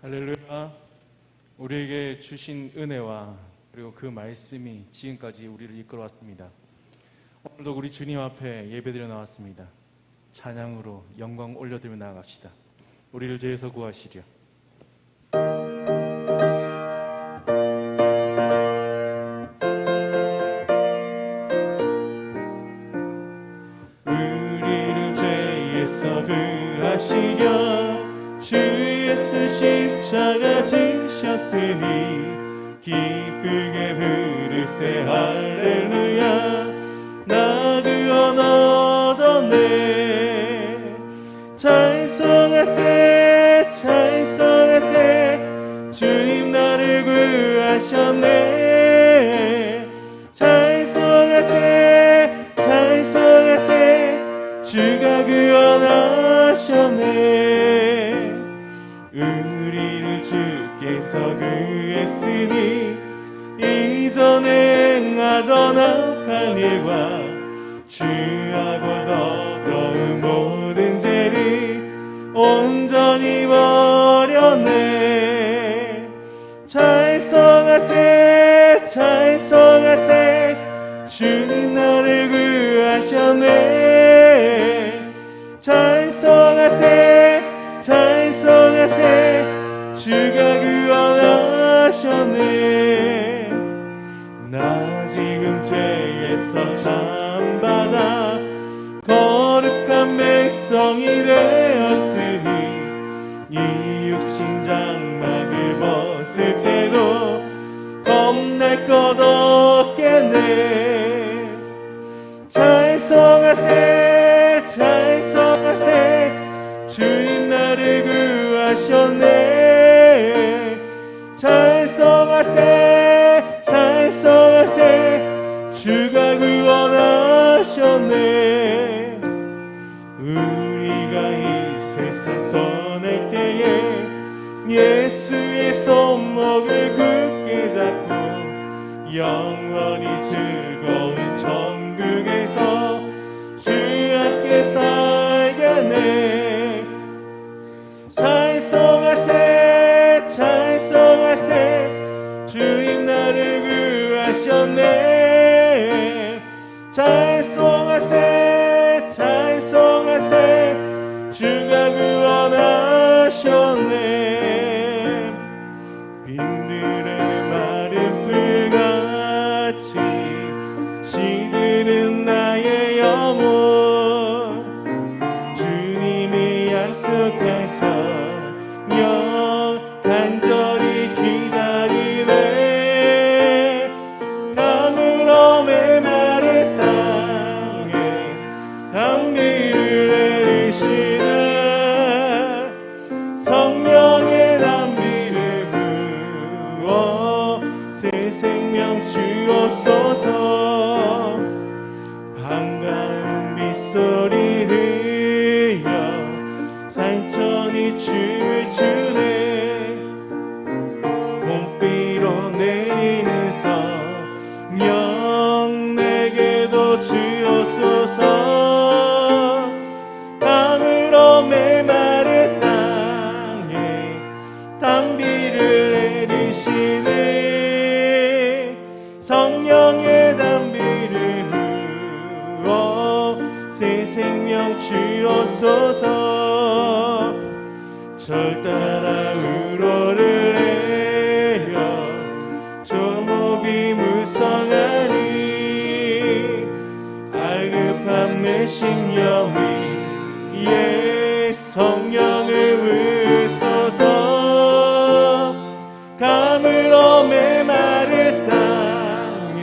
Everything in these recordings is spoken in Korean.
할렐루야. 우리에게 주신 은혜와 그리고 그 말씀이 지금까지 우리를 이끌어왔습니다. 오늘도 우리 주님 앞에 예배드려 나왔습니다. 찬양으로 영광 올려드리며 나아갑시다. 우리를 죄에서 구하시려. 우리를 죄에서 구하시려 주 예수 십자가 지셨으니 기쁘게 부르세 할렐루야. 나 구원 얻었네. 찬송하세 찬송하세 주님 나를 구하셨네. 찬송하세 찬송하세 주가 구원하셨네. 우리를 주께서 구했으니 이전에 행하던 악한 일과 주하고 더러운 모든 죄를 온전히 버렸네. 찬송하세 찬송하세 주님 나를 구하셨네. 찬송하세 찬송하세 주가 구원하셨네. 나 지금 죄에서 사함받아 거룩한 백성이 되었으니 이 육신 장막을 벗을 때도 겁날 것 없겠네. 찬송하세 찬송하세 주님 나를 구하셨네. 찬송하세 찬송하세 주가 구원하셨네. 우리가 이 세상 떠날 때에 예수의 손목을 굳게 잡고 영원히 즐거운 천국에서 주 함께 살겠네. 찬송하세 찬송하세 주님 나를 구하셨네. 찬송하세 찬송하세 주가 구원하셨네. 빈들의 마른 풀같이 시드는 나의 영혼 주님이 약속해서 간절히 기다리네. 가물어 메마른 땅에 단비를 내리시네. 성령의 단비를 부어 새 생명 주옵소서. 반가운 빗소리를여 산천이 춤을 추네. 봄비로 내리는 성령 내게도 주옵소서. 가물어 메마른 땅에 단비를 내리시네. 성령의 단비를 부어 새 생명 주옵소서. 절 따라 우러를 내려 조목이 무성하니 알급한 내 심령이 예 성령을 부으소서. 가물어 메마른 땅에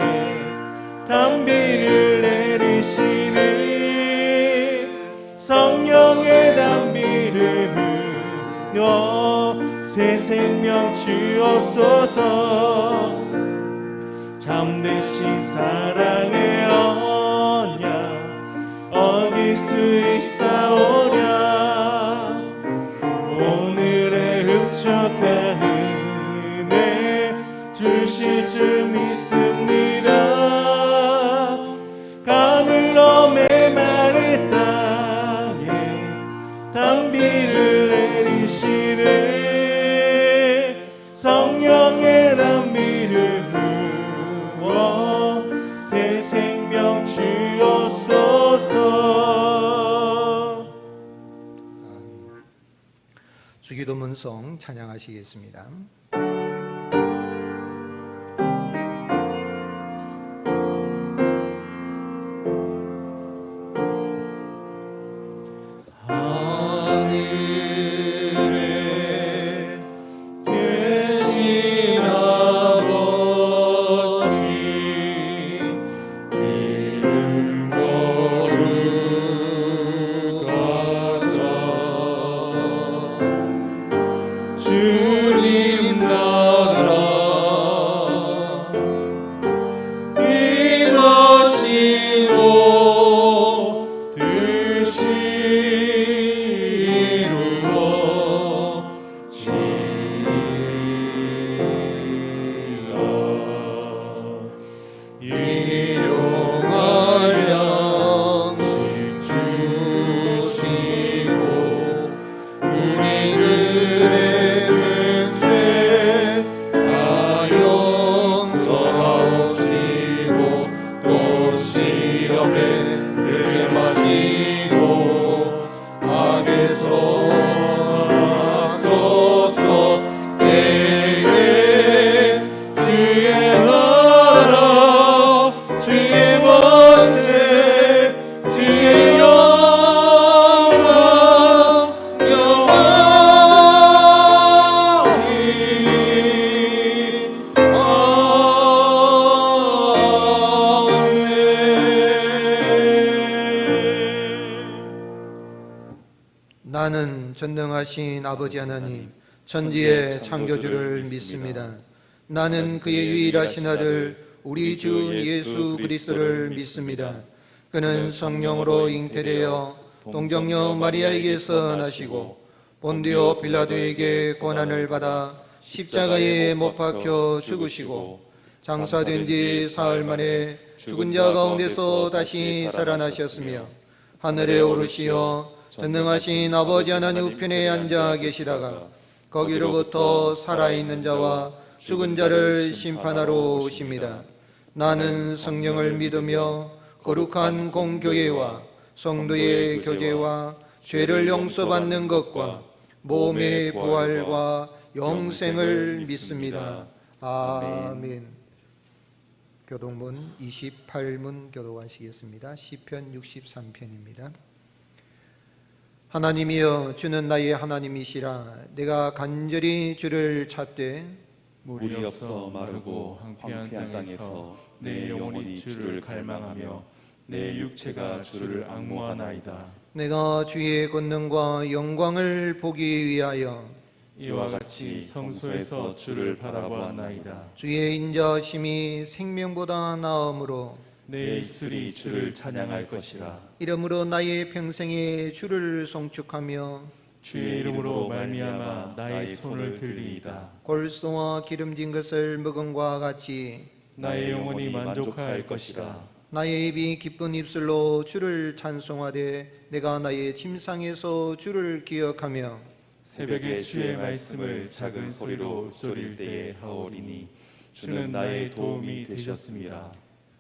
단비를 내리시니 성령의 단비를 부어 새 생명 주옵소서. 참되신 사랑의 언약 어길 수 있사오랴. 오늘의 흡족한 은혜 주실 줄 믿습니다. 가물어 메마른 땅에 단비를 내리시네. 주기도문송 찬양하시겠습니다. 나는 전능하신 아버지 하나님 천지의 창조주를 믿습니다. 나는 그의 유일하신 아들 우리 주 예수 그리스도를 믿습니다. 그는 성령으로 잉태되어 동정녀 마리아에게서 나시고 본디오 빌라도에게 고난을 받아 십자가에 못 박혀 죽으시고 장사된 지 사흘 만에 죽은 자 가운데서 다시 살아나셨으며 하늘에 오르시어 전능하신 아버지 하나님 우편에 앉아 계시다가 거기로부터 살아있는 자와 죽은 자를 심판하러 오십니다. 나는 성령을 믿으며 거룩한 공교회와 성도의 교제와 죄를 용서받는 것과 몸의 부활과 영생을 믿습니다. 아멘. 교동문 28문 교독하시겠습니다. 시편 63편입니다. 하나님이여 주는 나의 하나님이시라. 내가 간절히 주를 찾되 물이 없어 마르고 황폐한 땅에서 내 영혼이 주를 갈망하며 내 육체가 주를 앙모하나이다. 내가 주의 권능과 영광을 보기 위하여 이와 같이 성소에서 주를 바라보았나이다. 주의 인자심이 생명보다 나음으로 내 입술이 주를 찬양할 것이라. 이러므로 나의 평생에 주를 송축하며 주의 이름으로 말미암아 나의 손을 들리이다. 골소와 기름진 것을 먹음과 같이 나의 영혼이 만족할 것이라. 나의 입이 기쁜 입술로 주를 찬송하되 내가 나의 침상에서 주를 기억하며 새벽에 주의 말씀을 작은 소리로 읊조릴 때에 하오리니 주는 나의 도움이 되셨습니다.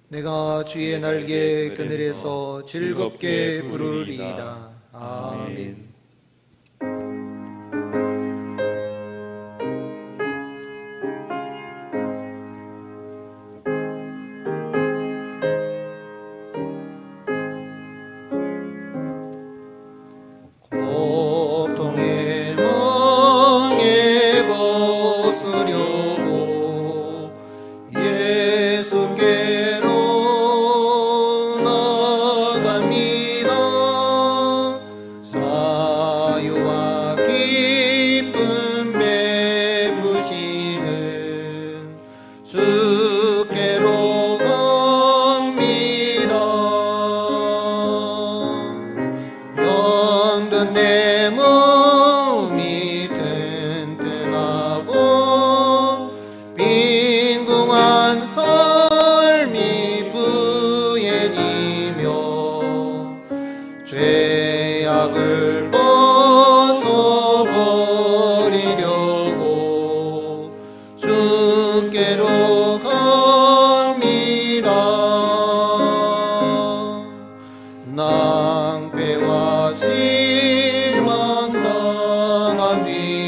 내가 주의 날개 그늘에서 즐겁게 부르리이다. 아멘. 고통의 멍에 벗으려고 예수께로 나갑니다. 자유와 기쁨 베푸시는 주께로 갑니다. 영든 내 몸이 튼튼하고 빈궁한 삶이 부해지며 죄악을 벗어버리려고 주께로 갑니다. 낭패와 실망당한 뒤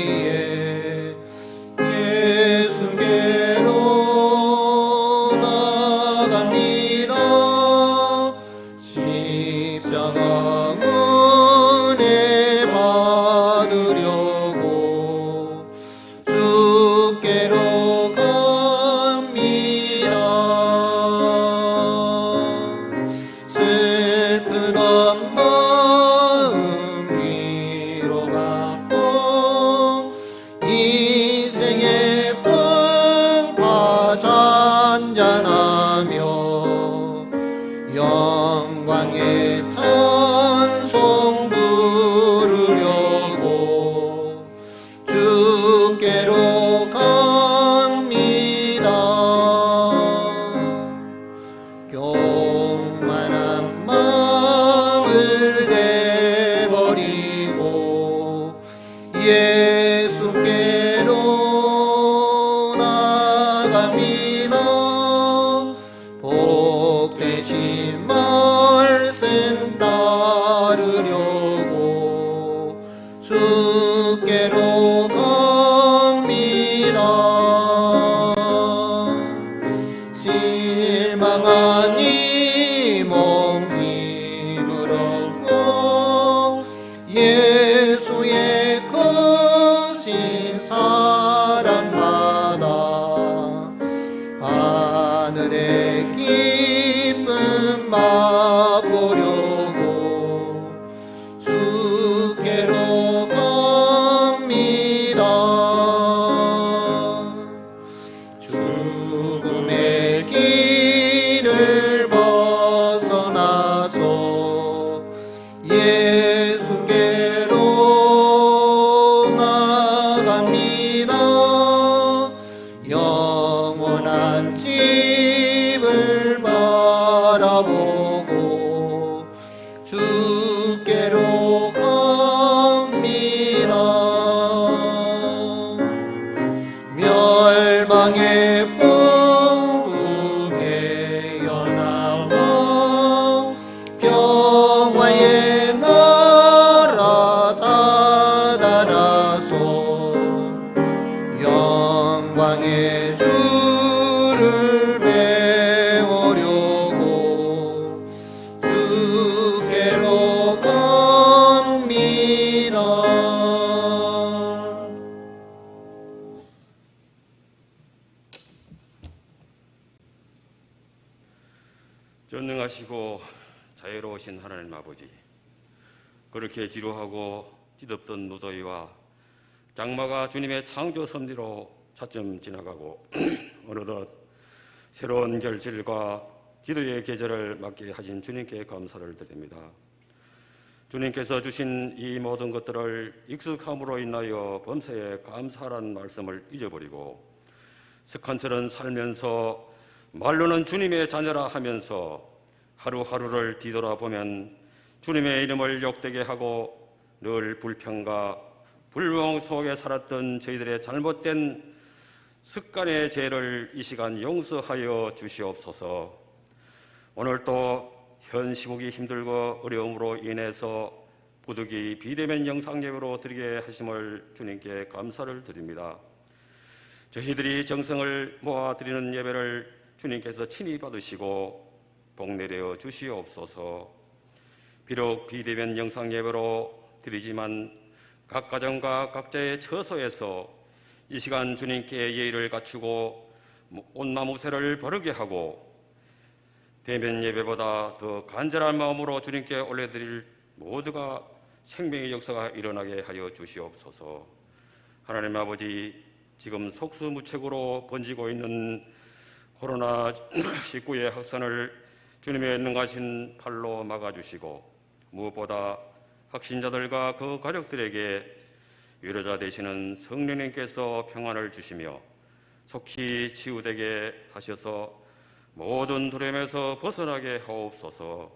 주께로 갑니다. 교만한 마음을 내버리고 예수께로 나갑니다. 복되신 말씀 따르려고 주께로 갑니다. 실망한 이 몸 힘을 얻고 예수의 크신 사랑 받아 하늘의 기쁨 맛보려고 주께로 갑니다. 죽음의 길을 벗어나서 예수께로 나갑니다. 영원한 집을 바라보고 주께로 갑니다. 멸망의 풍부에 연합하 평화의 나라 다다라서 영광의 주를 배우려고 주께로 갑니다. 전능하시고 자유로우신 하나님 아버지, 그렇게 지루하고 찌덥던 무더위와 장마가 주님의 창조 섭리로 차츰 지나가고 어느덧 새로운 결실과 기도의 계절을 맞게 하신 주님께 감사를 드립니다. 주님께서 주신 이 모든 것들을 익숙함으로 인하여 범사에 감사하라는 말씀을 잊어버리고 습관처럼 살면서 말로는 주님의 자녀라 하면서 하루하루를 뒤돌아보면 주님의 이름을 욕되게 하고 늘 불평과 불명 속에 살았던 저희들의 잘못된 습관의 죄를 이 시간 용서하여 주시옵소서. 오늘 또 현 시국이 힘들고 어려움으로 인해서 부득이 비대면 영상 예배로 드리게 하심을 주님께 감사를 드립니다. 저희들이 정성을 모아 드리는 예배를 주님께서 친히 받으시고 복 내려 주시옵소서. 비록 비대면 영상 예배로 드리지만 각 가정과 각자의 처소에서 이 시간 주님께 예의를 갖추고 온마무새를 바르게 하고 대면 예배보다 더 간절한 마음으로 주님께 올려드릴 모두가 생명의 역사가 일어나게 하여 주시옵소서. 하나님 아버지, 지금 속수무책으로 번지고 있는 코로나19의 확산을 주님의 능하신 팔로 막아주시고 무엇보다 확신자들과 그 가족들에게 위로자 되시는 성령님께서 평안을 주시며 속히 치유되게 하셔서 모든 두려움에서 벗어나게 하옵소서.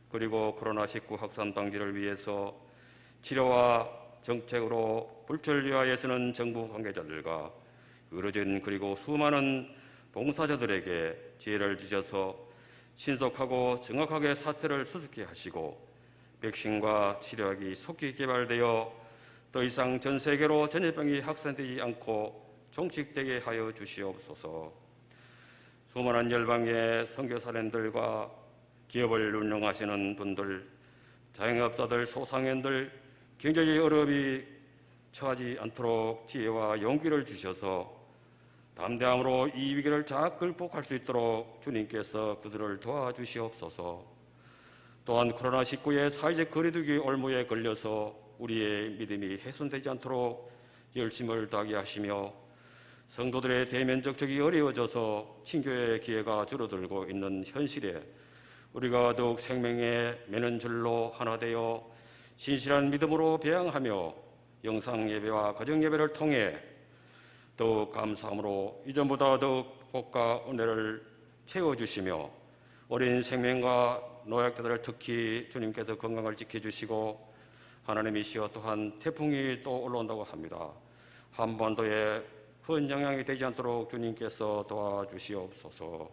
그리고 코로나19 확산 방지를 위해서 치료와 정책으로 불철주야 애쓰는 정부 관계자들과 의료진 그리고 수많은 봉사자들에게 지혜를 주셔서 신속하고 정확하게 사태를 수습케 하시고 백신과 치료약이 속히 개발되어 더 이상 전 세계로 전염병이 확산되지 않고 종식되게 하여 주시옵소서. 수많은 열방의 선교사님들과 기업을 운영하시는 분들, 자영업자들, 소상인들, 경제의 어려움이 처하지 않도록 지혜와 용기를 주셔서 담대함으로 이 위기를 잘 극복할 수 있도록 주님께서 그들을 도와주시옵소서. 또한 코로나19의 사회적 거리두기 올무에 걸려서 우리의 믿음이 훼손되지 않도록 열심을 다하게 하시며 성도들의 대면 접촉이 어려워져서 친교의 기회가 줄어들고 있는 현실에 우리가 더욱 생명의 매는 줄로 하나 되어 신실한 믿음으로 배양하며 영상 예배와 가정 예배를 통해 더욱 감사함으로 이전보다 더욱 복과 은혜를 채워주시며 어린 생명과 노약자들을 특히 주님께서 건강을 지켜주시고 하나님이시여 또한 태풍이 또 올라온다고 합니다. 한반도에 큰 영향이 되지 않도록 주님께서 도와주시옵소서.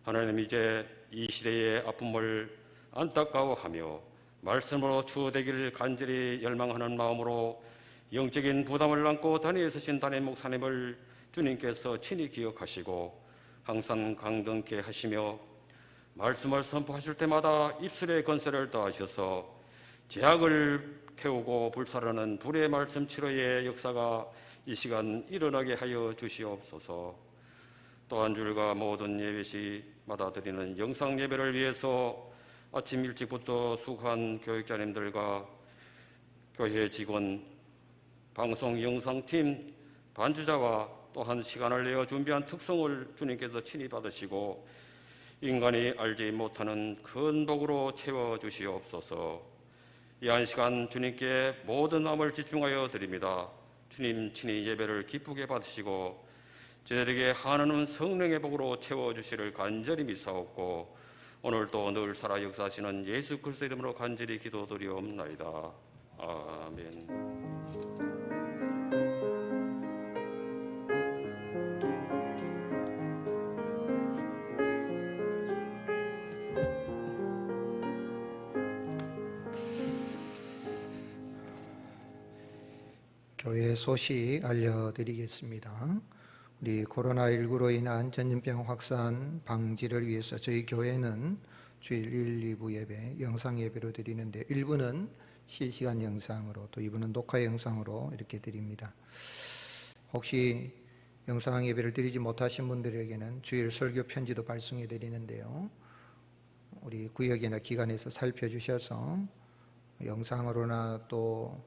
하나님 이제 이 시대의 아픔을 안타까워하며 말씀으로 추되기를 간절히 열망하는 마음으로 영적인 부담을 안고 단위에 서신 담임 목사님을 주님께서 친히 기억하시고 항상 강건케 하시며 말씀을 선포하실 때마다 입술에 건설을 더하셔서 죄악을 태우고 불살하는 불의 말씀 치료의 역사가 이 시간 일어나게 하여 주시옵소서. 또 한 줄과 모든 예배시마다 드리는 영상 예배를 위해서 아침 일찍부터 수고한 교육자님들과 교회 직원, 방송 영상팀, 반주자와 또한 시간을 내어 준비한 특송을 주님께서 친히 받으시고 인간이 알지 못하는 큰 복으로 채워주시옵소서. 이 한 시간 주님께 모든 마음을 집중하여 드립니다. 주님 친히 예배를 기쁘게 받으시고 저희들에게 한없는 성령의 복으로 채워주시를 간절히 믿사옵고 오늘도 늘 살아 역사하시는 예수 그리스도 이름으로 간절히 기도드리옵나이다. 아멘. 교회 소식 알려드리겠습니다. 우리 코로나19로 인한 전염병 확산 방지를 위해서 저희 교회는 주일 1, 2부 예배, 영상 예배로 드리는데 1부는 실시간 영상으로 또 2부는 녹화 영상으로 이렇게 드립니다. 혹시 영상 예배를 드리지 못하신 분들에게는 주일 설교 편지도 발송해 드리는데요. 우리 구역이나 기관에서 살펴주셔서 영상으로나 또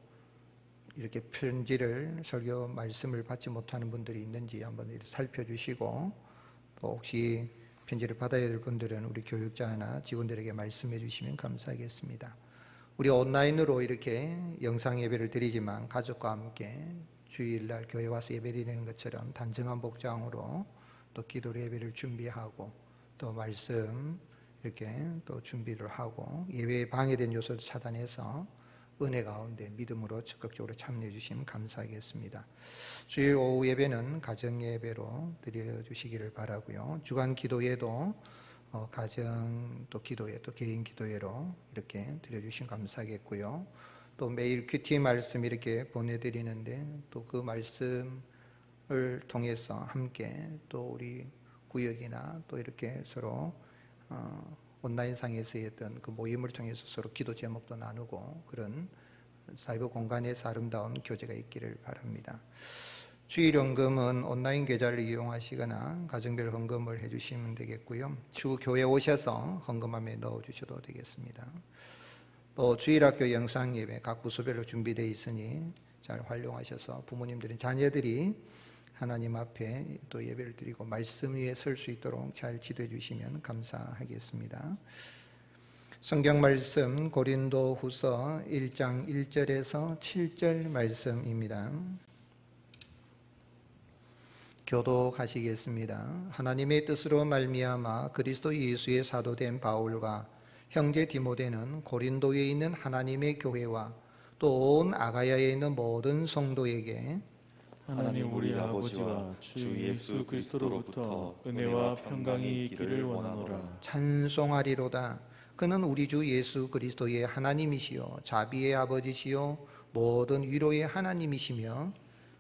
이렇게 편지를 설교 말씀을 받지 못하는 분들이 있는지 한번 살펴주시고 또 혹시 편지를 받아야 될 분들은 우리 교육자나 직원들에게 말씀해 주시면 감사하겠습니다. 우리 온라인으로 이렇게 영상 예배를 드리지만 가족과 함께 주일날 교회 와서 예배 드리는 것처럼 단정한 복장으로 또 기도 예배를 준비하고 또 말씀 이렇게 또 준비를 하고 예배에 방해된 요소를 차단해서 은혜 가운데 믿음으로 적극적으로 참여해 주시면 감사하겠습니다. 주일 오후 예배는 가정 예배로 드려주시기를 바라고요. 주간 기도회도 가정 또 기도회 또 개인 기도회로 이렇게 드려주시면 감사하겠고요. 또 매일 큐티 말씀 이렇게 보내드리는데 또 그 말씀을 통해서 함께 또 우리 구역이나 또 이렇게 서로 온라인상에서 했던 그 모임을 통해서 서로 기도 제목도 나누고 그런 사이버 공간에서 아름다운 교제가 있기를 바랍니다. 주일헌금은 온라인 계좌를 이용하시거나 가정별 헌금을 해주시면 되겠고요. 추후 교회 오셔서 헌금함에 넣어주셔도 되겠습니다. 또 주일학교 영상예배 각 부서별로 준비되어 있으니 잘 활용하셔서 부모님들은 자녀들이 하나님 앞에 또 예배를 드리고 말씀 위에 설 수 있도록 잘 지도해 주시면 감사하겠습니다. 성경 말씀 고린도후서 1장 1절에서 7절 말씀입니다. 교독하시겠습니다. 하나님의 뜻으로 말미암아 그리스도 예수의 사도된 바울과 형제 디모데는 고린도에 있는 하나님의 교회와 또 온 아가야에 있는 모든 성도에게 하나님 우리 아버지와 주 예수 그리스도로부터 은혜와 평강이 있기를 원하노라. 찬송하리로다. 그는 우리 주 예수 그리스도의 하나님이시요 자비의 아버지시요 모든 위로의 하나님이시며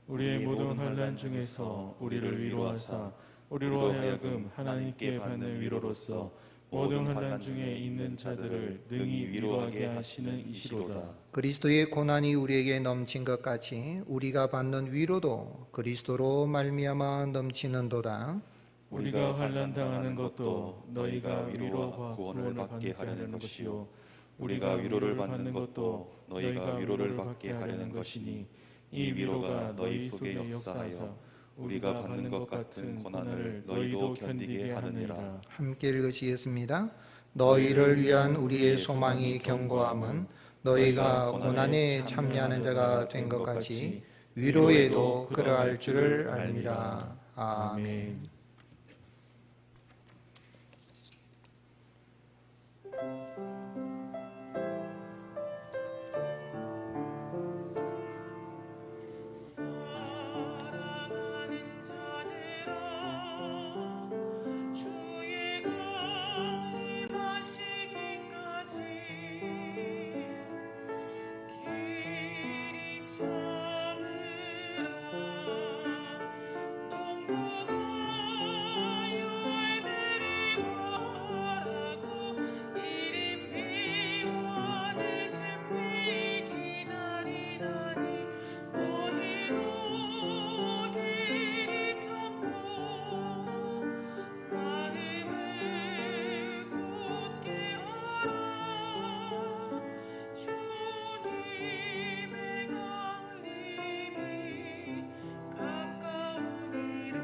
우리의 모든 환난 중에서 우리를 위로하사 우리로 하여금 하나님께 받는 위로로서 모든 환난 중에 있는 자들을 능히 위로하게 하시는 이시로다. 그리스도의 고난이 우리에게 넘친 것 같이 우리가 받는 위로도 그리스도로 말미암아 넘치는도다. 우리가 환난 당하는 것도 너희가 위로와 구원을 받게 하려는 것이요 우리가 위로를 받는 것도 너희가 위로를 받게 하려는 것이니 이 위로가 너희 속에 역사하여 우리가 받는 것 같은 고난을 너희도 견디게 하느니라. 함께 읽으시겠습니다. 너희를 위한 우리의 소망이 견고함은 너희가 고난에 참여하는 자가 된 것 같이 위로에도 그러할 줄을 알미라. 아멘. 아멘. 사랑하는 자들아 주의 강림 하시기까지 길이 참으라 농부가 열매를 바라고 이른 비와 늦은 비 기다리나니 너희도 길이 참고 마음을 굳게 하라 주님의 강림이 가까우니라.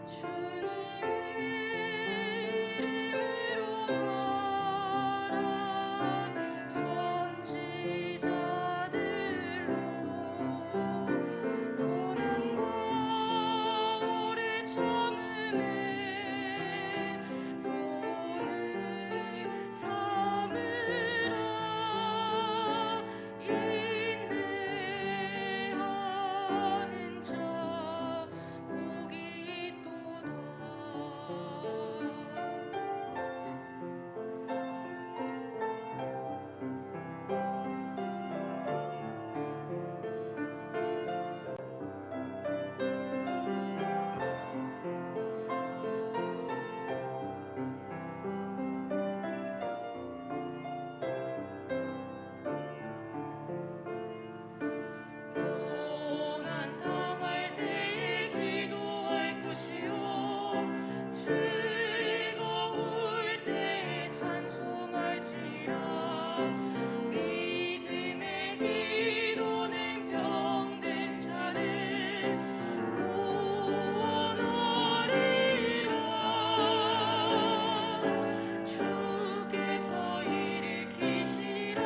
주님의 이름으로 말한 선지자들로 고난과 오래 참음에 본을 삼으라. 인내하는 자 복이 있도다. 고난 당할 때에 기도할 것이요 즐거울 때에 찬송할지라. 믿음의 기도는 병든 자를 구원하리라. 주께서 일으키시리라.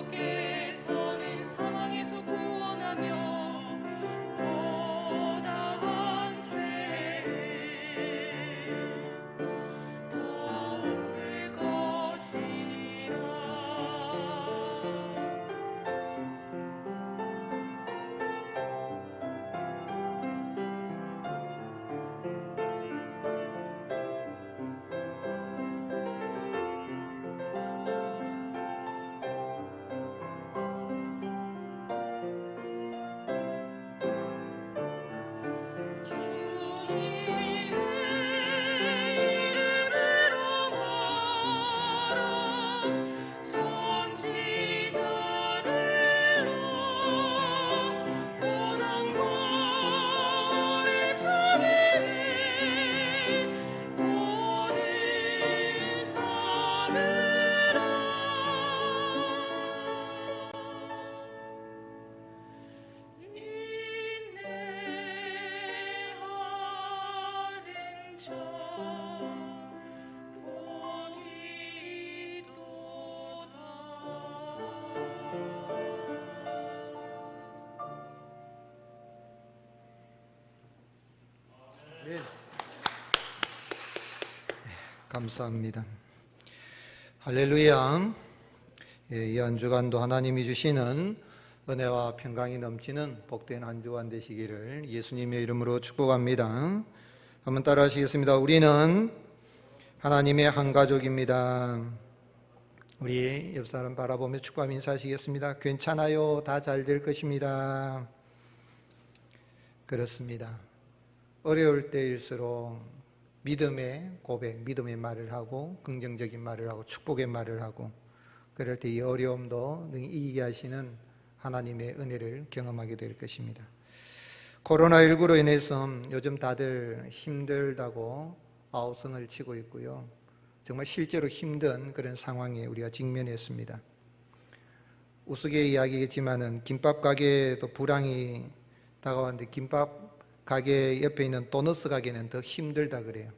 그리스도께서는 사망에서 구원하며 허다한 죄를 덮을 것이니라. 주님의 이름으로 말한 선지자들로 고난과 오래 참음에 본을 삼으라. 인내하는 자 복이 있도다. 감사합니다. 할렐루야. 이 한 주간도 하나님이 주시는 은혜와 평강이 넘치는 복된 한 주간 되시기를 예수님의 이름으로 축복합니다. 한번 따라 하시겠습니다. 우리는 하나님의 한 가족입니다. 우리 옆 사람 바라보며 축복하며 인사하시겠습니다. 괜찮아요. 다 잘 될 것입니다. 그렇습니다. 어려울 때일수록 믿음의 고백, 믿음의 말을 하고 긍정적인 말을 하고 축복의 말을 하고 그럴 때 이 어려움도 능히 이기게 하시는 하나님의 은혜를 경험하게 될 것입니다. 코로나19로 인해서 요즘 다들 힘들다고 아우성을 치고 있고요. 정말 실제로 힘든 그런 상황에 우리가 직면했습니다. 우스개 이야기겠지만은 김밥 가게에도 불황이 다가왔는데 김밥 가게 옆에 있는 도너스 가게는 더 힘들다 그래요.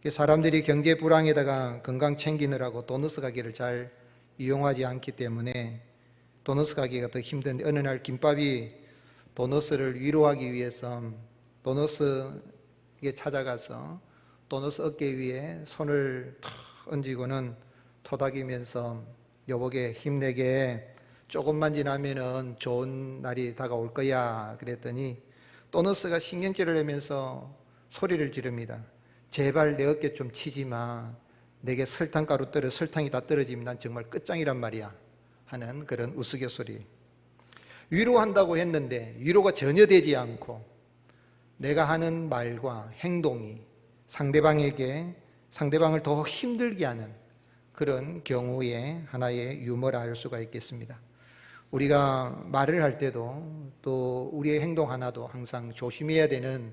사람들이 경제 불황에다가 건강 챙기느라고 도너스 가게를 잘 이용하지 않기 때문에 도너스 가게가 더 힘든데, 어느 날 김밥이 도너스를 위로하기 위해서 도너스에 찾아가서 도너스 어깨 위에 손을 탁 얹이고는 토닥이면서 여보게 힘내게, 조금만 지나면은 좋은 날이 다가올 거야 그랬더니 도너스가 신경질을 내면서 소리를 지릅니다. 제발 내 어깨 좀 치지 마. 내게 설탕가루 설탕이 다 떨어지면 난 정말 끝장이란 말이야 하는 그런 우스갯소리. 위로한다고 했는데 위로가 전혀 되지 않고 내가 하는 말과 행동이 상대방을 더 힘들게 하는 그런 경우에 하나의 유머라 할 수가 있겠습니다. 우리가 말을 할 때도 또 우리의 행동 하나도 항상 조심해야 되는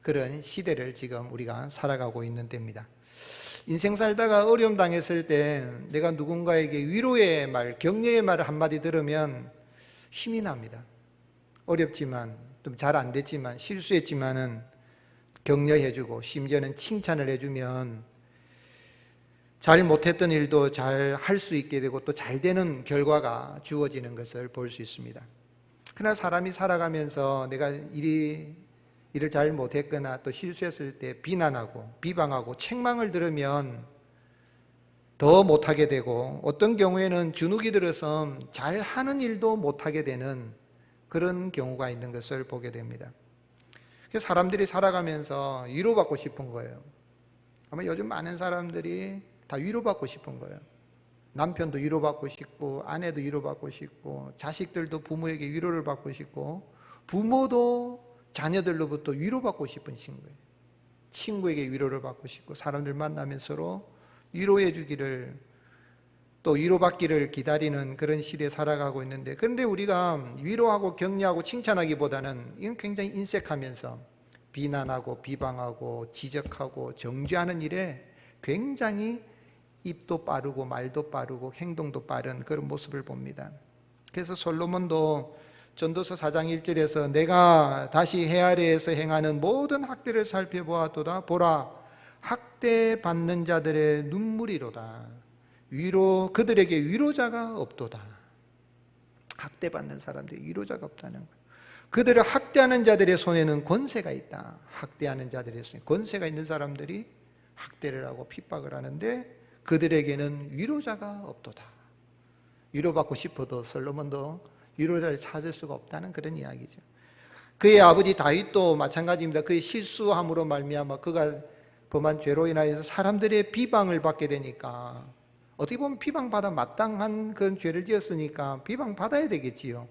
그런 시대를 지금 우리가 살아가고 있는 때입니다. 인생 살다가 어려움 당했을 때 내가 누군가에게 위로의 말, 격려의 말을 한마디 들으면 힘이 납니다. 어렵지만 좀 잘 안 됐지만 실수했지만은 격려해주고 심지어는 칭찬을 해주면 잘 못했던 일도 잘 할 수 있게 되고 또 잘 되는 결과가 주어지는 것을 볼 수 있습니다. 그러나 사람이 살아가면서 내가 일을 잘 못했거나 또 실수했을 때 비난하고 비방하고 책망을 들으면 더 못하게 되고, 어떤 경우에는 주눅이 들어서 잘하는 일도 못하게 되는 그런 경우가 있는 것을 보게 됩니다. 그래서 사람들이 살아가면서 위로받고 싶은 거예요. 아마 요즘 많은 사람들이 다 위로받고 싶은 거예요. 남편도 위로받고 싶고, 아내도 위로받고 싶고, 자식들도 부모에게 위로를 받고 싶고, 부모도 자녀들로부터 위로받고 싶은 친구예요. 친구에게 위로를 받고 싶고, 사람들 만나면 서로 위로해 주기를, 또 위로받기를 기다리는 그런 시대에 살아가고 있는데, 그런데 우리가 위로하고 격려하고 칭찬하기보다는 이건 굉장히 인색하면서 비난하고 비방하고 지적하고 정죄하는 일에 굉장히 입도 빠르고 말도 빠르고 행동도 빠른 그런 모습을 봅니다. 그래서 솔로몬도 전도서 4장 1절에서 내가 다시 해 아래에서 행하는 모든 학대를 살펴보았도다. 보라, 학대받는 자들의 눈물이로다. 그들에게 위로자가 없도다. 학대받는 사람들이 위로자가 없다는 거예요. 그들을 학대하는 자들의 손에는 권세가 있다. 학대하는 자들의 손에 권세가 있는 사람들이 학대를 하고 핍박을 하는데 그들에게는 위로자가 없도다. 위로받고 싶어도 솔로몬도 위로자를 찾을 수가 없다는 그런 이야기죠. 그의 아버지 다윗도 마찬가지입니다. 그의 실수함으로 말미암아 그가 범한 죄로 인하여서 사람들의 비방을 받게 되니까, 어떻게 보면 비방받아 마땅한 그런 죄를 지었으니까 비방받아야 되겠지요.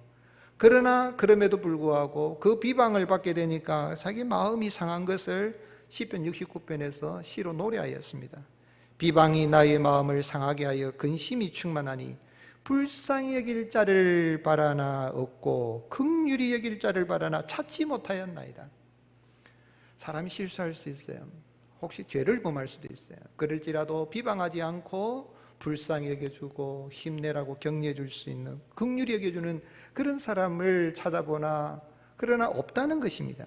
그러나 그럼에도 불구하고 그 비방을 받게 되니까 자기 마음이 상한 것을 시편 69편에서 시로 노래하였습니다. 비방이 나의 마음을 상하게 하여 근심이 충만하니 불쌍히 여길 자를 바라나 없고 긍휼히 여길 자를 바라나 찾지 못하였나이다. 사람이 실수할 수 있어요. 혹시 죄를 범할 수도 있어요. 그럴지라도 비방하지 않고 불쌍히 여겨주고 힘내라고 격려해 줄 수 있는, 긍휼히 여겨주는 그런 사람을 찾아보나, 그러나 없다는 것입니다.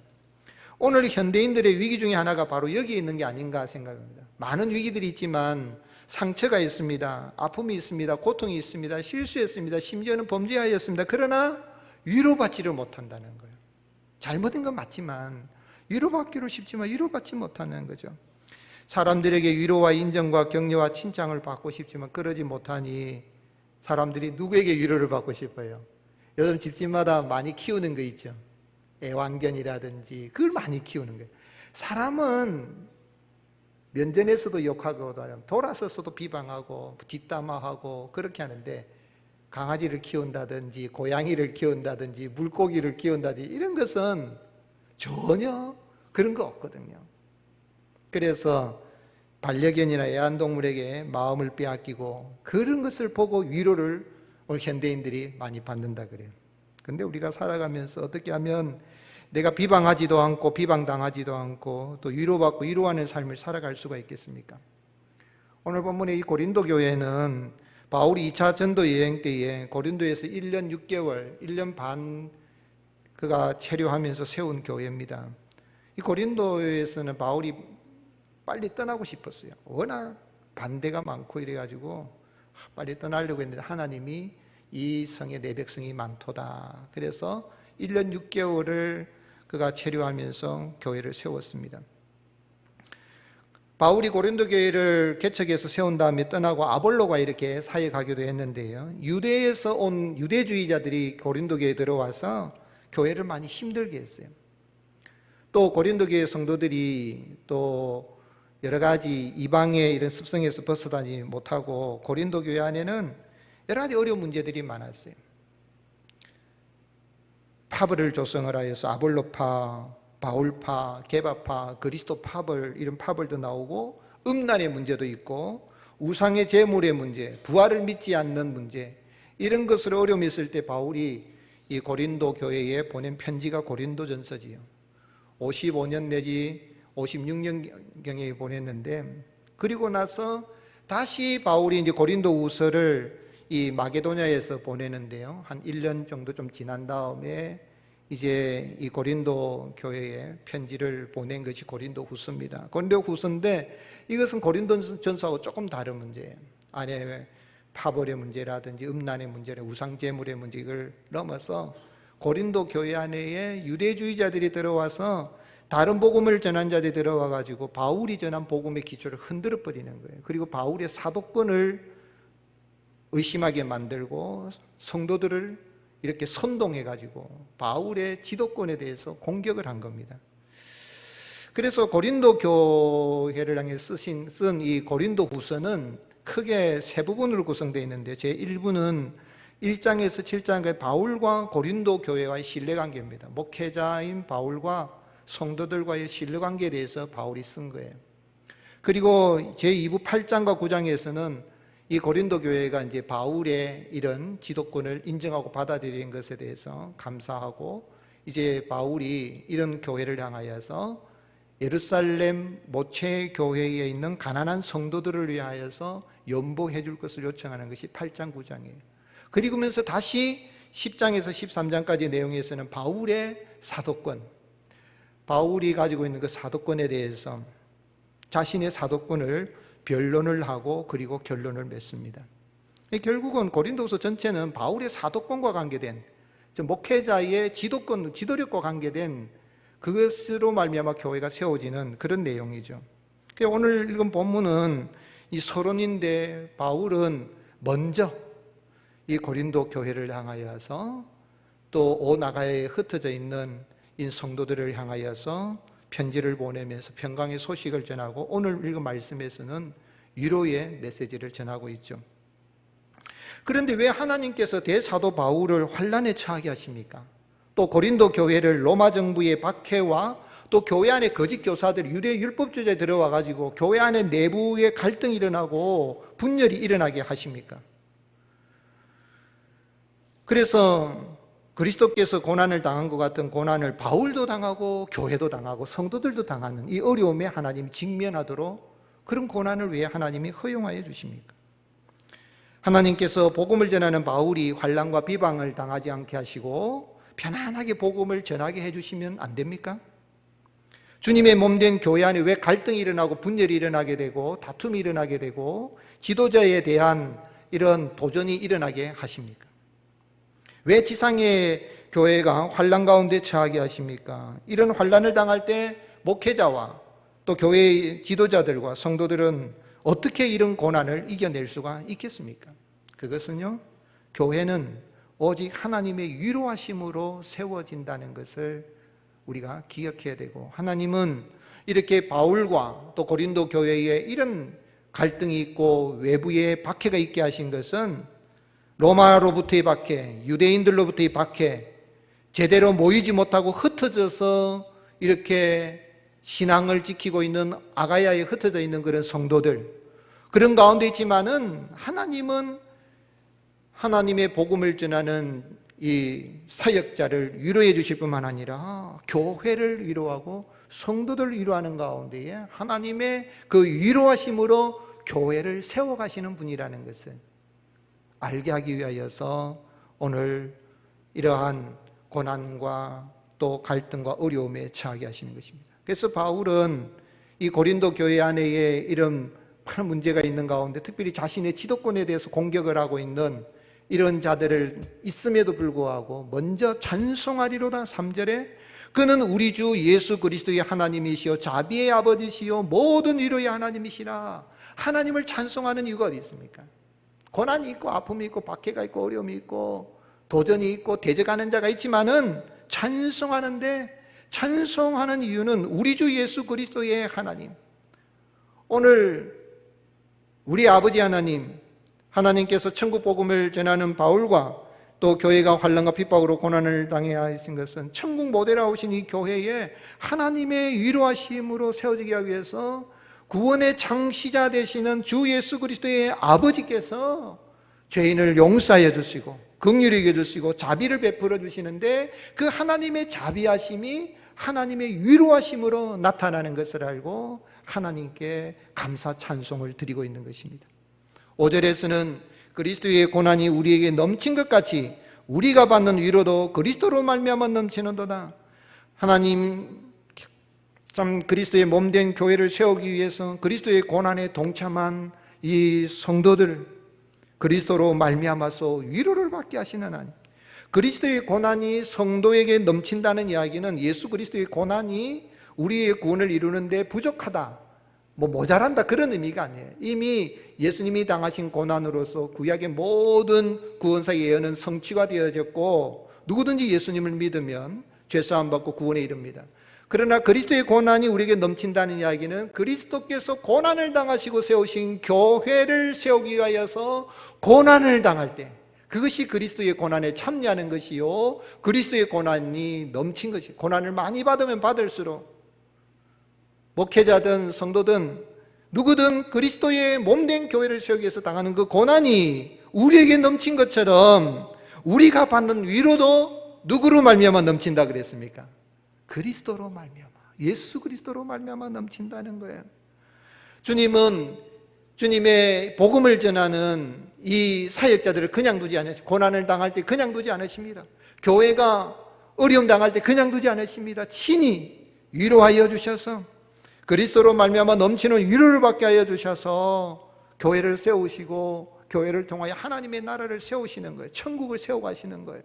오늘 현대인들의 위기 중에 하나가 바로 여기에 있는 게 아닌가 생각합니다. 많은 위기들이 있지만 상처가 있습니다. 아픔이 있습니다. 고통이 있습니다. 실수했습니다. 심지어는 범죄하였습니다. 그러나 위로받지를 못한다는 거예요. 잘못된 건 맞지만 위로받기로 싶지만 위로받지 못하는 거죠. 사람들에게 위로와 인정과 격려와 칭찬을 받고 싶지만 그러지 못하니 사람들이 누구에게 위로를 받고 싶어요? 요즘 집집마다 많이 키우는 거 있죠. 애완견이라든지 그걸 많이 키우는 거예요. 사람은 면전에서도 욕하고 돌아서서도 비방하고 뒷담화하고 그렇게 하는데, 강아지를 키운다든지 고양이를 키운다든지 물고기를 키운다든지 이런 것은 전혀 그런 거 없거든요. 그래서 반려견이나 애완동물에게 마음을 빼앗기고 그런 것을 보고 위로를 오늘 현대인들이 많이 받는다 그래요. 근데 우리가 살아가면서 어떻게 하면 내가 비방하지도 않고 비방당하지도 않고 또 위로받고 위로하는 삶을 살아갈 수가 있겠습니까? 오늘 본문의 이 고린도 교회는 바울이 2차 전도 여행 때에 고린도에서 1년 6개월, 1년 반 그가 체류하면서 세운 교회입니다. 이 고린도에서는 바울이 빨리 떠나고 싶었어요. 워낙 반대가 많고 이래가지고 빨리 떠나려고 했는데 하나님이 이 성에 내 백성이 많도다. 그래서 1년 6개월을 그가 체류하면서 교회를 세웠습니다. 바울이 고린도 교회를 개척해서 세운 다음에 떠나고 아볼로가 이렇게 사회 가기도 했는데요. 유대에서 온 유대주의자들이 고린도 교회에 들어와서 교회를 많이 힘들게 했어요. 또 고린도 교회 성도들이 또 여러 가지 이방의 이런 습성에서 벗어나지 못하고 고린도 교회 안에는 여러 가지 어려운 문제들이 많았어요. 파벌을 조성을 하여서 아볼로파, 바울파, 게바파, 그리스도 파벌 이런 파벌도 나오고 음란의 문제도 있고 우상의 제물의 문제, 부활을 믿지 않는 문제 이런 것으로 어려움이 있을 때 바울이 이 고린도 교회에 보낸 편지가 고린도전서지요. 55년 내지 56년경에 보냈는데 그리고 나서 다시 바울이 이제 고린도후서를 이 마게도냐에서 보내는데요. 한 1년 정도 좀 지난 다음에 이제 이 고린도 교회에 편지를 보낸 것이 고린도후서입니다. 고린도후서인데 이것은 고린도전서하고 조금 다른 문제예요. 안에 파벌의 문제라든지 음란의 문제나 우상제물의 문제 이걸 넘어서 고린도 교회 안에 유대주의자들이 들어와서 다른 복음을 전한 자들이 들어와 가지고 바울이 전한 복음의 기초를 흔들어 버리는 거예요. 그리고 바울의 사도권을 의심하게 만들고 성도들을 이렇게 선동해 가지고 바울의 지도권에 대해서 공격을 한 겁니다. 그래서 고린도 교회를 향해 쓴 이 고린도 후서는 크게 세 부분으로 구성되어 있는데 제1부는 1장에서 7장까지 바울과 고린도 교회와의 신뢰관계입니다. 목회자인 바울과 성도들과의 신뢰관계에 대해서 바울이 쓴 거예요. 그리고 제2부 8장과 9장에서는 이 고린도 교회가 이제 바울의 이런 지도권을 인정하고 받아들인 것에 대해서 감사하고 이제 바울이 이런 교회를 향하여서 예루살렘 모체 교회에 있는 가난한 성도들을 위하여서 연보해 줄 것을 요청하는 것이 8장 9장이에요. 그리고면서 다시 10장에서 13장까지 내용에서는 바울의 사도권, 바울이 가지고 있는 그 사도권에 대해서 자신의 사도권을 변론을 하고 그리고 결론을 맺습니다. 결국은 고린도서 전체는 바울의 사도권과 관계된 목회자의 지도권, 지도력과 관계된 그것으로 말미암아 교회가 세워지는 그런 내용이죠. 오늘 읽은 본문은 이 서론인데 바울은 먼저 이 고린도 교회를 향하여서 또 온 아가야에 흩어져 있는 이 성도들을 향하여서 편지를 보내면서 평강의 소식을 전하고 오늘 읽은 말씀에서는 위로의 메시지를 전하고 있죠. 그런데 왜 하나님께서 대사도 바울을 환난에 처하게 하십니까? 또 고린도 교회를 로마 정부의 박해와 또 교회 안에 거짓 교사들, 유대 율법주의자에 들어와 가지고 교회 안에 내부에 갈등이 일어나고 분열이 일어나게 하십니까? 그래서 그리스도께서 고난을 당한 것 같은 고난을 바울도 당하고 교회도 당하고 성도들도 당하는 이 어려움에 하나님이 직면하도록 그런 고난을 왜 하나님이 허용하여 주십니까? 하나님께서 복음을 전하는 바울이 환난과 비방을 당하지 않게 하시고 편안하게 복음을 전하게 해주시면 안 됩니까? 주님의 몸된 교회 안에 왜 갈등이 일어나고 분열이 일어나게 되고 다툼이 일어나게 되고 지도자에 대한 이런 도전이 일어나게 하십니까? 왜 지상의 교회가 환난 가운데 처하게 하십니까? 이런 환난을 당할 때 목회자와 또 교회의 지도자들과 성도들은 어떻게 이런 고난을 이겨낼 수가 있겠습니까? 그것은요, 교회는 오직 하나님의 위로하심으로 세워진다는 것을 우리가 기억해야 되고, 하나님은 이렇게 바울과 또 고린도 교회에 이런 갈등이 있고 외부에 박해가 있게 하신 것은 로마로부터의 박해, 유대인들로부터의 박해, 제대로 모이지 못하고 흩어져서 이렇게 신앙을 지키고 있는 아가야에 흩어져 있는 그런 성도들, 그런 가운데 있지만은 하나님은 하나님의 복음을 전하는 이 사역자를 위로해 주실 뿐만 아니라 교회를 위로하고 성도들을 위로하는 가운데에 하나님의 그 위로하심으로 교회를 세워가시는 분이라는 것을 알게 하기 위하여서 오늘 이러한 고난과 또 갈등과 어려움에 처하게 하시는 것입니다. 그래서 바울은 이 고린도 교회 안에 이런 많은 문제가 있는 가운데 특별히 자신의 지도권에 대해서 공격을 하고 있는 이런 자들을 있음에도 불구하고 먼저 찬송하리로다 3절에 그는 우리 주 예수 그리스도의 하나님이시요 자비의 아버지시요 모든 위로의 하나님이시라. 하나님을 찬송하는 이유가 어디 있습니까? 고난이 있고 아픔이 있고 박해가 있고 어려움이 있고 도전이 있고 대적하는 자가 있지만은 찬송하는 이유는 우리 주 예수 그리스도의 하나님, 오늘 우리 아버지 하나님께서 천국 복음을 전하는 바울과 또 교회가 환난과 핍박으로 고난을 당해야 하신 것은 천국 모델하고 오신 이 교회에 하나님의 위로하심으로 세워지기 위해서 구원의 창시자 되시는 주 예수 그리스도의 아버지께서 죄인을 용서해 주시고 긍휼히 여겨 주시고 자비를 베풀어 주시는데 그 하나님의 자비하심이 하나님의 위로하심으로 나타나는 것을 알고 하나님께 감사 찬송을 드리고 있는 것입니다. 5절에서는 그리스도의 고난이 우리에게 넘친 것 같이 우리가 받는 위로도 그리스도로 말미암아 넘치는도다. 하나님 참 그리스도의 몸된 교회를 세우기 위해서 그리스도의 고난에 동참한 이 성도들 그리스도로 말미암아서 위로를 받게 하시는 하나님. 그리스도의 고난이 성도에게 넘친다는 이야기는 예수 그리스도의 고난이 우리의 구원을 이루는데 부족하다, 모자란다 그런 의미가 아니에요. 이미 예수님이 당하신 고난으로서 구약의 모든 구원사 예언은 성취가 되어졌고 누구든지 예수님을 믿으면 죄사함 받고 구원에 이릅니다. 그러나 그리스도의 고난이 우리에게 넘친다는 이야기는 그리스도께서 고난을 당하시고 세우신 교회를 세우기 위하여서 고난을 당할 때 그것이 그리스도의 고난에 참여하는 것이요 그리스도의 고난이 넘친 것이, 고난을 많이 받으면 받을수록 목회자든 성도든 누구든 그리스도의 몸된 교회를 세우기 위해서 당하는 그 고난이 우리에게 넘친 것처럼 우리가 받는 위로도 누구로 말미암아 넘친다 그랬습니까? 그리스도로 말미암아, 예수 그리스도로 말미암아 넘친다는 거예요. 주님은 주님의 복음을 전하는 이 사역자들을 그냥 두지 않으십니다. 고난을 당할 때 그냥 두지 않으십니다. 교회가 어려움 당할 때 그냥 두지 않으십니다. 친히 위로하여 주셔서 그리스도로 말미암아 넘치는 위로를 받게 하여 주셔서 교회를 세우시고 교회를 통하여 하나님의 나라를 세우시는 거예요. 천국을 세워가시는 거예요.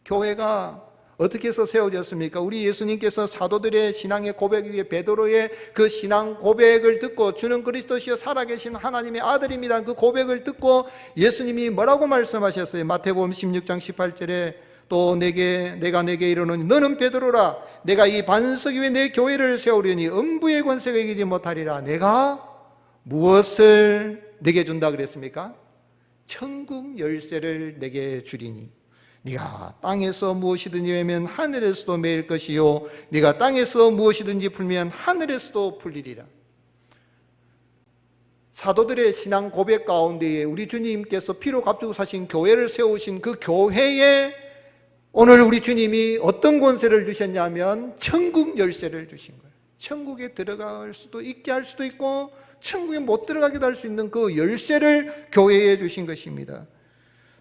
교회가 어떻게 해서 세워졌습니까? 우리 예수님께서 사도들의 신앙의 고백 위에 베드로의 그 신앙 고백을 듣고 주는 그리스도시여 살아계신 하나님의 아들입니다. 그 고백을 듣고 예수님이 뭐라고 말씀하셨어요? 마태복음 16장 18절에 또 내가 내게 이르노니 너는 베드로라. 내가 이 반석 위에 내 교회를 세우려니 음부의 권세가 이기지 못하리라. 내가 무엇을 내게 준다 그랬습니까? 천국 열쇠를 내게 주리니 네가 땅에서 무엇이든지 매면 하늘에서도 매일 것이요 네가 땅에서 무엇이든지 풀면 하늘에서도 풀리리라. 사도들의 신앙 고백 가운데에 우리 주님께서 피로 값주고 사신 교회를 세우신 그 교회에 오늘 우리 주님이 어떤 권세를 주셨냐면 천국 열쇠를 주신 거예요. 천국에 들어갈 수도 있게 할 수도 있고 천국에 못 들어가기도 할 수 있는 그 열쇠를 교회에 주신 것입니다.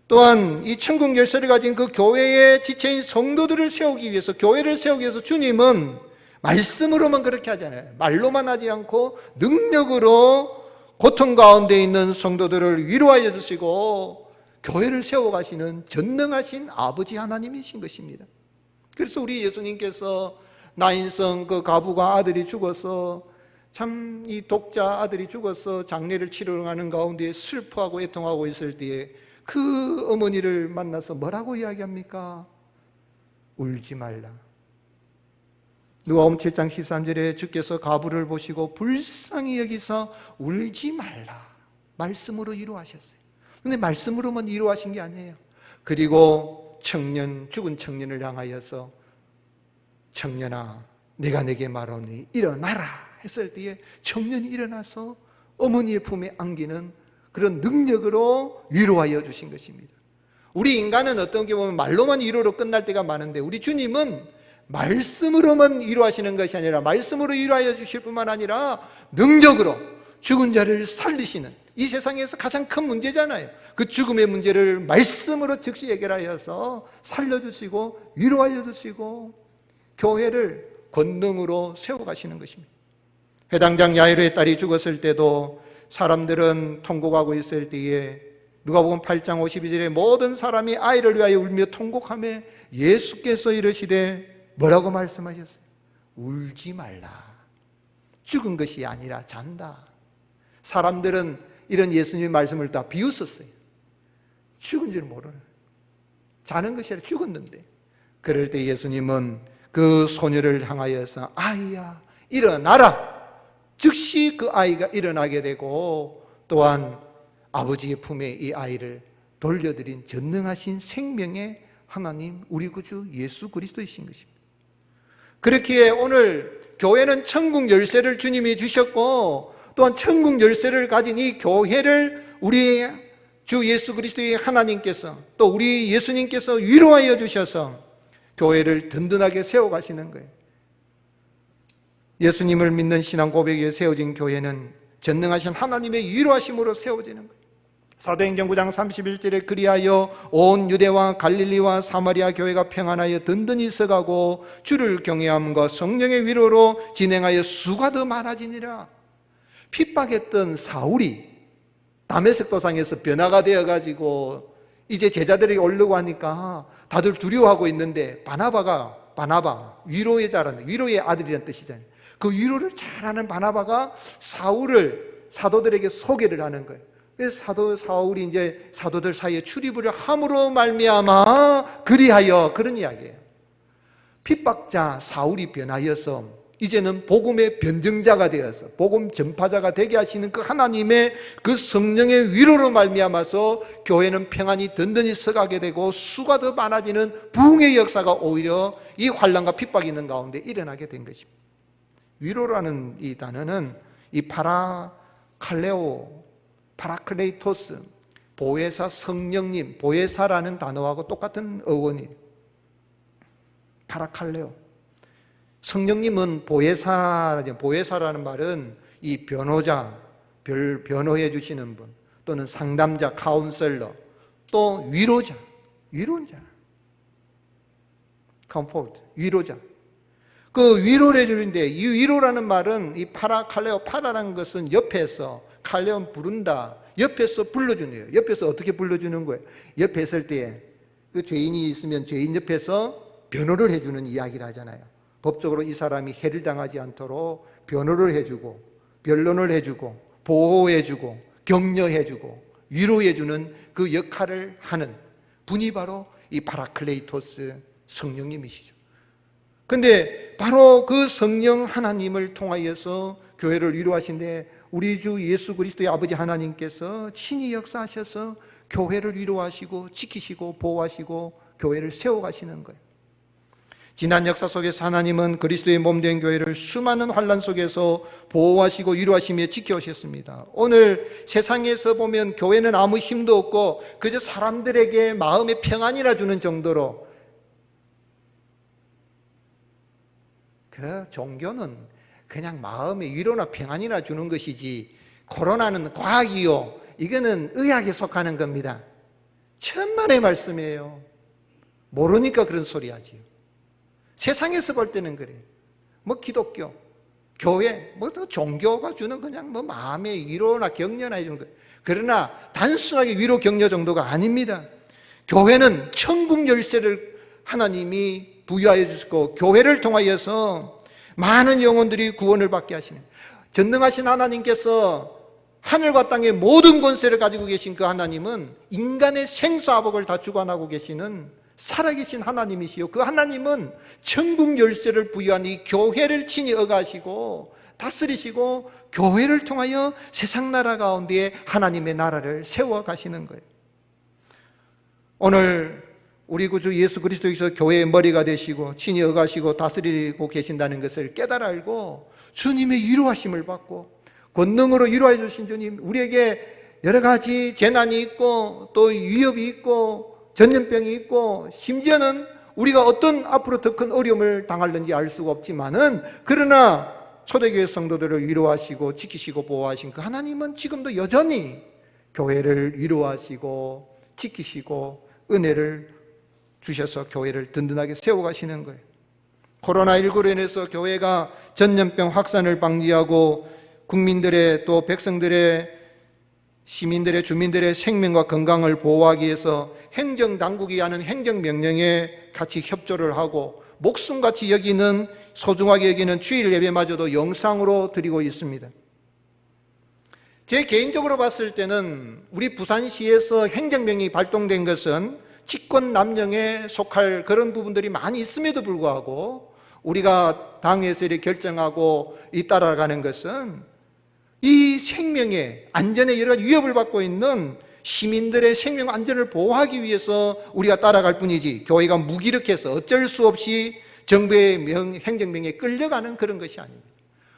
또한 이 천국 열쇠를 가진 그 교회의 지체인 성도들을 세우기 위해서, 교회를 세우기 위해서 주님은 말씀으로만 그렇게 하잖아요. 말로만 하지 않고 능력으로 고통 가운데 있는 성도들을 위로하여 주시고 교회를 세워가시는 전능하신 아버지 하나님이신 것입니다. 그래서 우리 예수님께서 나인성 그 가부가 아들이 죽어서 참 이 독자 아들이 죽어서 장례를 치러가는 가운데 슬퍼하고 애통하고 있을 때에 그 어머니를 만나서 뭐라고 이야기합니까? 울지 말라. 누가복음 7장 13절에 주께서 가부를 보시고 불쌍히 여기서 울지 말라 말씀으로 위로하셨어요. 근데 말씀으로만 위로하신 게 아니에요. 그리고 죽은 청년을 향하여서 청년아 내가 내게 말하니 일어나라 했을 때에 청년이 일어나서 어머니의 품에 안기는 그런 능력으로 위로하여 주신 것입니다. 우리 인간은 어떤 게 보면 말로만 위로로 끝날 때가 많은데 우리 주님은 말씀으로만 위로하시는 것이 아니라 말씀으로 위로하여 주실 뿐만 아니라 능력으로 죽은 자를 살리시는 이 세상에서 가장 큰 문제잖아요. 그 죽음의 문제를 말씀으로 즉시 해결하여서 살려주시고 위로하여 주시고 교회를 권능으로 세워가시는 것입니다. 회당장 야이로의 딸이 죽었을 때도 사람들은 통곡하고 있을 때에 누가복음 8장 52절에 모든 사람이 아이를 위하여 울며 통곡하며 예수께서 이르시되 뭐라고 말씀하셨어요? 울지 말라. 죽은 것이 아니라 잔다. 사람들은 이런 예수님의 말씀을 다 비웃었어요. 죽은 줄 모르는, 자는 것이 아니라 죽었는데. 그럴 때 예수님은 그 소녀를 향하여서 아이야 일어나라. 즉시 그 아이가 일어나게 되고 또한 아버지의 품에 이 아이를 돌려드린 전능하신 생명의 하나님 우리 구주 예수 그리스도이신 것입니다. 그렇기에 오늘 교회는 천국 열쇠를 주님이 주셨고 또한 천국 열쇠를 가진 이 교회를 우리 주 예수 그리스도의 하나님께서 또 우리 예수님께서 위로하여 주셔서 교회를 든든하게 세워가시는 거예요. 예수님을 믿는 신앙 고백에 세워진 교회는 전능하신 하나님의 위로하심으로 세워지는 거예요. 사도행전 9장 31절에 그리하여 온 유대와 갈릴리와 사마리아 교회가 평안하여 든든히 서가고 주를 경외함과 성령의 위로로 진행하여 수가 더 많아지니라. 핍박했던 사울이 다메섹 도상에서 변화가 되어가지고 이제 제자들이 오려고 하니까 다들 두려워하고 있는데 바나바 위로의 자라는 위로의 아들이라는 뜻이잖아요. 그 위로를 잘하는 바나바가 사울을 사도들에게 소개를 하는 거예요. 그래서 사울이 이제 사도들 사이에 출입을 함으로 말미암아 그리하여 그런 이야기예요. 핍박자 사울이 변하여서 이제는 복음의 변증자가 되어서 복음 전파자가 되게 하시는 그 하나님의 그 성령의 위로로 말미암아서 교회는 평안히 든든히 서가게 되고 수가 더 많아지는 부흥의 역사가 오히려 이 환난과 핍박이 있는 가운데 일어나게 된 것입니다. 위로라는 이 단어는 이 파라클레이토스, 보혜사 성령님, 보혜사라는 단어하고 똑같은 어원이에요. 파라칼레오. 성령님은 보혜사라는 말은 이 변호자, 변호해 주시는 분, 또는 상담자, 카운셀러, 또 위로자, 컴포트, 위로자. 그 위로를 해주는데 이 위로라는 말은 이 파라칼레오, 파라라는 것은 옆에서, 칼레온 부른다, 옆에서 불러주는 거예요. 옆에서 어떻게 불러주는 거예요? 옆에 있을 때 그 죄인이 있으면 죄인 옆에서 변호를 해주는 이야기를 하잖아요. 법적으로 이 사람이 해를 당하지 않도록 변호를 해주고 변론을 해주고 보호해주고 격려해주고 위로해주는 그 역할을 하는 분이 바로 이 파라클레이토스 성령님이시죠. 근데 바로 그 성령 하나님을 통하여서 교회를 위로하신데 우리 주 예수 그리스도의 아버지 하나님께서 친히 역사하셔서 교회를 위로하시고 지키시고 보호하시고 교회를 세워가시는 거예요. 지난 역사 속에서 하나님은 그리스도의 몸된 교회를 수많은 환난 속에서 보호하시고 위로하시며 지켜오셨습니다. 오늘 세상에서 보면 교회는 아무 힘도 없고 그저 사람들에게 마음의 평안이라 주는 정도로 그 종교는 그냥 마음의 위로나 평안이나 주는 것이지 코로나는 과학이요, 이거는 의학에 속하는 겁니다. 천만의 말씀이에요. 모르니까 그런 소리 하지요. 세상에서 볼 때는 그래요. 뭐 기독교, 교회, 뭐 종교가 주는 그냥 뭐 마음의 위로나 격려나 해주는 거예요. 그러나 단순하게 위로 격려 정도가 아닙니다. 교회는 천국 열쇠를 하나님이 부여하여 주시고 교회를 통하여서 많은 영혼들이 구원을 받게 하시는, 전능하신 하나님께서 하늘과 땅의 모든 권세를 가지고 계신 그 하나님은 인간의 생사복을 다 주관하고 계시는 살아계신 하나님이시요, 그 하나님은 천국 열쇠를 부여한 이 교회를 친히 억하시고 다스리시고 교회를 통하여 세상 나라 가운데에 하나님의 나라를 세워 가시는 거예요. 오늘 우리 구주 예수 그리스도께서 교회의 머리가 되시고 친히 억하시고 다스리고 계신다는 것을 깨달아 알고 주님의 위로하심을 받고 권능으로 위로해 주신 주님, 우리에게 여러 가지 재난이 있고 또 위협이 있고 전염병이 있고 심지어는 우리가 어떤 앞으로 더 큰 어려움을 당할는지 알 수가 없지만은, 그러나 초대교회 성도들을 위로하시고 지키시고 보호하신 그 하나님은 지금도 여전히 교회를 위로하시고 지키시고 은혜를 주셔서 교회를 든든하게 세워가시는 거예요. 코로나19로 인해서 교회가 전염병 확산을 방지하고 국민들의 또 백성들의 시민들의 주민들의 생명과 건강을 보호하기 위해서 행정당국이 하는 행정명령에 같이 협조를 하고 목숨같이 여기는 소중하게 여기는 주일 예배마저도 영상으로 드리고 있습니다. 제 개인적으로 봤을 때는 우리 부산시에서 행정명령이 발동된 것은 직권남용에 속할 그런 부분들이 많이 있음에도 불구하고 우리가 당에서 이렇게 결정하고 따라가는 것은 이 생명의 안전에 여러 가지 위협을 받고 있는 시민들의 생명 안전을 보호하기 위해서 우리가 따라갈 뿐이지 교회가 무기력해서 어쩔 수 없이 정부의 행정명령에 끌려가는 그런 것이 아닙니다.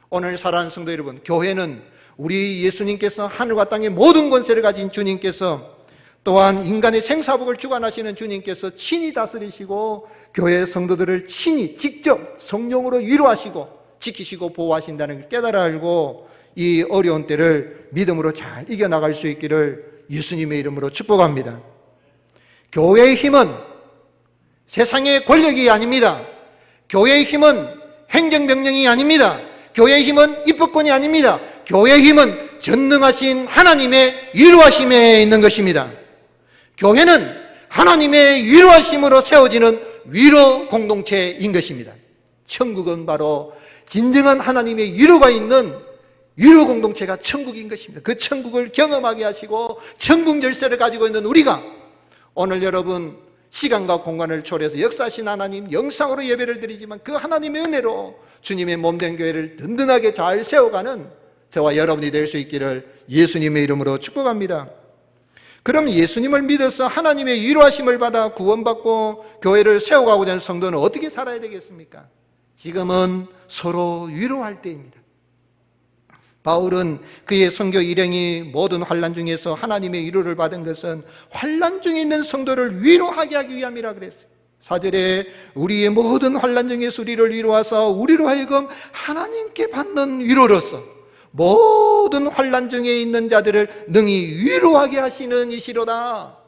오늘 사랑하는 성도 여러분, 교회는 우리 예수님께서 하늘과 땅의 모든 권세를 가진 주님께서 또한 인간의 생사복을 주관하시는 주님께서 친히 다스리시고 교회 성도들을 친히 직접 성령으로 위로하시고 지키시고 보호하신다는 걸 깨달아 알고 이 어려운 때를 믿음으로 잘 이겨나갈 수 있기를 예수님의 이름으로 축복합니다. 교회의 힘은 세상의 권력이 아닙니다. 교회의 힘은 행정명령이 아닙니다. 교회의 힘은 입법권이 아닙니다. 교회의 힘은 전능하신 하나님의 위로하심에 있는 것입니다. 교회는 하나님의 위로하심으로 세워지는 위로 공동체인 것입니다. 천국은 바로 진정한 하나님의 위로가 있는 위로 공동체가 천국인 것입니다. 그 천국을 경험하게 하시고 천국 열쇠를 가지고 있는 우리가 오늘 여러분 시간과 공간을 초월해서 역사하신 하나님 영상으로 예배를 드리지만 그 하나님의 은혜로 주님의 몸된 교회를 든든하게 잘 세워가는 저와 여러분이 될 수 있기를 예수님의 이름으로 축복합니다. 그럼 예수님을 믿어서 하나님의 위로하심을 받아 구원받고 교회를 세워가고자 하는 성도는 어떻게 살아야 되겠습니까? 지금은 서로 위로할 때입니다. 바울은 그의 선교 일행이 모든 환난 중에서 하나님의 위로를 받은 것은 환난 중에 있는 성도를 위로하게 하기 위함이라 그랬어요. 4절에 우리의 모든 환난 중에서 우리를 위로하사 우리로 하여금 하나님께 받는 위로로서 모든 환난 중에 있는 자들을 능히 위로하게 하시는 이시로다.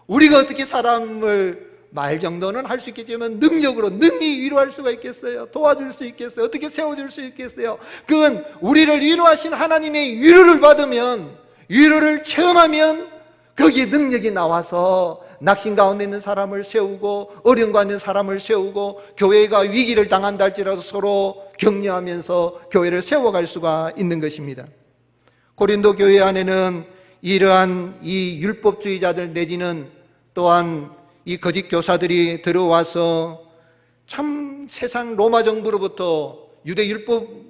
우리가 어떻게 사람을 말 정도는 할 수 있겠지만 능력으로 능히 위로할 수가 있겠어요? 도와줄 수 있겠어요? 어떻게 세워줄 수 있겠어요? 그건 우리를 위로하신 하나님의 위로를 받으면, 위로를 체험하면 거기에 능력이 나와서 낙심 가운데 있는 사람을 세우고 어려움 가운데 있는 사람을 세우고 교회가 위기를 당한다 할지라도 서로 격려하면서 교회를 세워갈 수가 있는 것입니다. 고린도 교회 안에는 이러한 이 율법주의자들 내지는 또한 이 거짓 교사들이 들어와서 참 세상 로마 정부로부터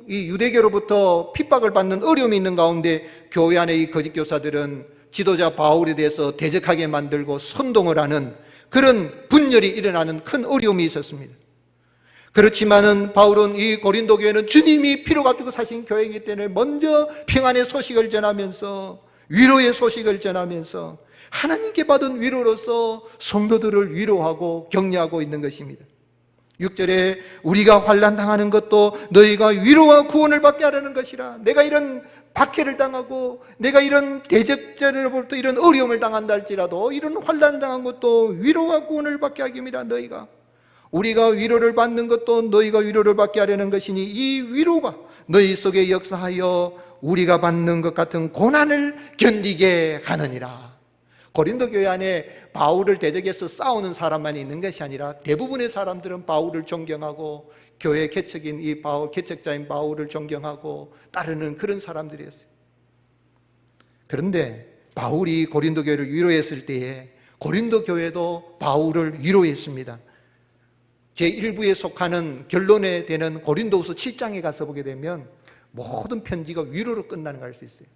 유대교로부터 핍박을 받는 어려움이 있는 가운데 교회 안에 이 거짓 교사들은 지도자 바울에 대해서 대적하게 만들고 선동을 하는 그런 분열이 일어나는 큰 어려움이 있었습니다. 그렇지만은 바울은 이 고린도 교회는 주님이 피로 값주고 사신 교회이기 때문에 먼저 평안의 소식을 전하면서 위로의 소식을 전하면서 하나님께 받은 위로로서 성도들을 위로하고 격려하고 있는 것입니다. 6절에 우리가 환난 당하는 것도 너희가 위로와 구원을 받게 하려는 것이라. 내가 이런 박해를 당하고 내가 이런 대적자로부터 이런 어려움을 당한다 할지라도 이런 환난을 당한 것도 위로와 구원을 받게 하기 위함이라. 너희가 우리가 위로를 받는 것도 너희가 위로를 받게 하려는 것이니 이 위로가 너희 속에 역사하여 우리가 받는 것 같은 고난을 견디게 하느니라. 고린도 교회 안에 바울을 대적해서 싸우는 사람만 있는 것이 아니라 대부분의 사람들은 바울을 존경하고 교회 개척인 이 바울, 개척자인 바울을 존경하고 따르는 그런 사람들이었어요. 그런데 바울이 고린도 교회를 위로했을 때에 고린도 교회도 바울을 위로했습니다. 제1부에 속하는 결론에 되는 고린도후서 7장에 가서 보게 되면 모든 편지가 위로로 끝나는 걸 알 수 있어요.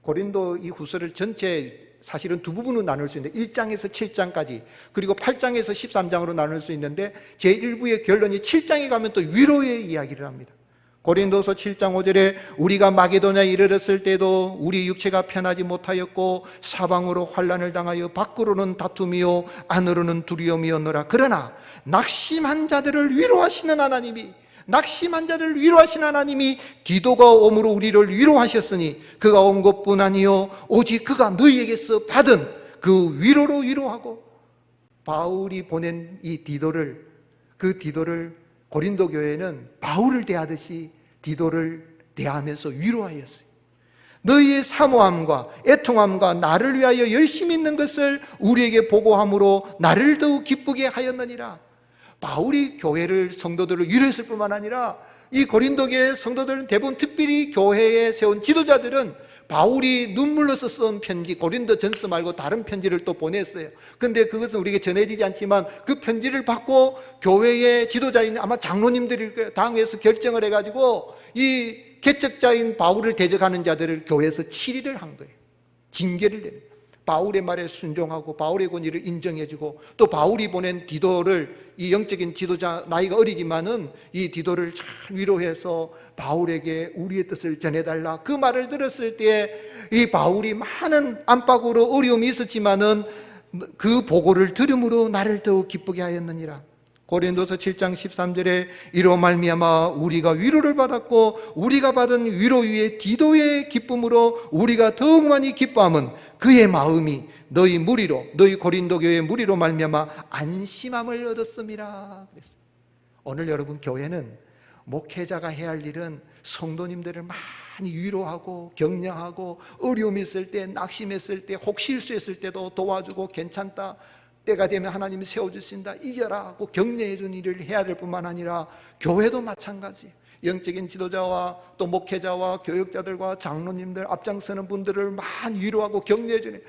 고린도 이 후서를 전체 사실은 두 부분으로 나눌 수 있는데 1장에서 7장까지 그리고 8장에서 13장으로 나눌 수 있는데 제1부의 결론이 7장에 가면 또 위로의 이야기를 합니다. 고린도서 7장 5절에 우리가 마게도냐에 이르렀을 때도 우리 육체가 편하지 못하였고 사방으로 환난을 당하여 밖으로는 다툼이요 안으로는 두려움이었노라. 그러나 낙심한 자들을 위로하시는 하나님이 낙심한 자를 위로하신 하나님이 디도가 옴으로 우리를 위로하셨으니 그가 온 것뿐 아니요 오직 그가 너희에게서 받은 그 위로로 위로하고, 바울이 보낸 이 디도를, 그 디도를 고린도 교회는 바울을 대하듯이 디도를 대하면서 위로하였어요. 너희의 사모함과 애통함과 나를 위하여 열심히 있는 것을 우리에게 보고함으로 나를 더욱 기쁘게 하였느니라. 바울이 교회를, 성도들을 위로했을 뿐만 아니라 이 고린도 교회 성도들은 대부분, 특별히 교회에 세운 지도자들은 바울이 눈물로써 쓴 편지, 고린도 전서 말고 다른 편지를 또 보냈어요. 그런데 그것은 우리에게 전해지지 않지만 그 편지를 받고 교회의 지도자인 아마 장로님들일 거예요. 당에서 결정을 해가지고 이 개척자인 바울을 대적하는 자들을 교회에서 치리를 한 거예요. 징계를 냅니다. 바울의 말에 순종하고 바울의 권위를 인정해주고, 또 바울이 보낸 디도를, 이 영적인 지도자, 나이가 어리지만은 이 디도를 잘 위로해서 바울에게 우리의 뜻을 전해달라, 그 말을 들었을 때 이 바울이 많은 안팎으로 어려움이 있었지만은 그 보고를 들음으로 나를 더욱 기쁘게 하였느니라. 고린도서 7장 13절에 이로 말미암아 우리가 위로를 받았고 우리가 받은 위로 위에 디도의 기쁨으로 우리가 더욱 많이 기뻐함은 그의 마음이 너희 무리로, 너희 고린도 교회의 무리로 말미암아 안심함을 얻었음이라 그랬어요. 오늘 여러분, 교회는 목회자가 해야 할 일은 성도님들을 많이 위로하고 격려하고, 어려움이 있을 때, 낙심했을 때, 혹 실수했을 때도 도와주고, 괜찮다, 때가 되면 하나님이 세워주신다, 이겨라 하고 격려해 주는 일을 해야 될 뿐만 아니라 교회도 마찬가지, 영적인 지도자와 또 목회자와 교육자들과 장로님들, 앞장서는 분들을 많이 위로하고 격려해 주는,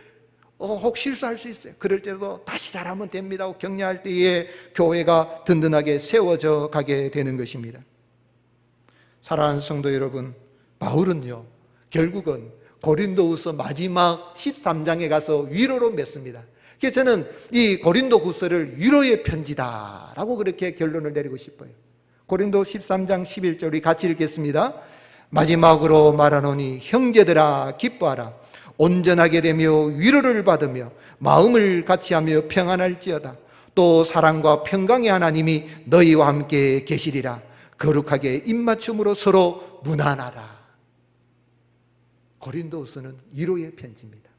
혹 실수할 수 있어요. 그럴 때도 다시 잘하면 됩니다 하고 격려할 때에 교회가 든든하게 세워져 가게 되는 것입니다. 사랑하는 성도 여러분, 바울은요 결국은 고린도후서 마지막 13장에 가서 위로로 맺습니다. 그래서 저는 이 고린도후서를 위로의 편지다라고 그렇게 결론을 내리고 싶어요. 고린도 13장 11절 우리 같이 읽겠습니다. 마지막으로 말하노니 형제들아 기뻐하라. 온전하게 되며 위로를 받으며 마음을 같이하며 평안할지어다. 또 사랑과 평강의 하나님이 너희와 함께 계시리라. 거룩하게 입맞춤으로 서로 무난하라. 고린도후서는 위로의 편지입니다.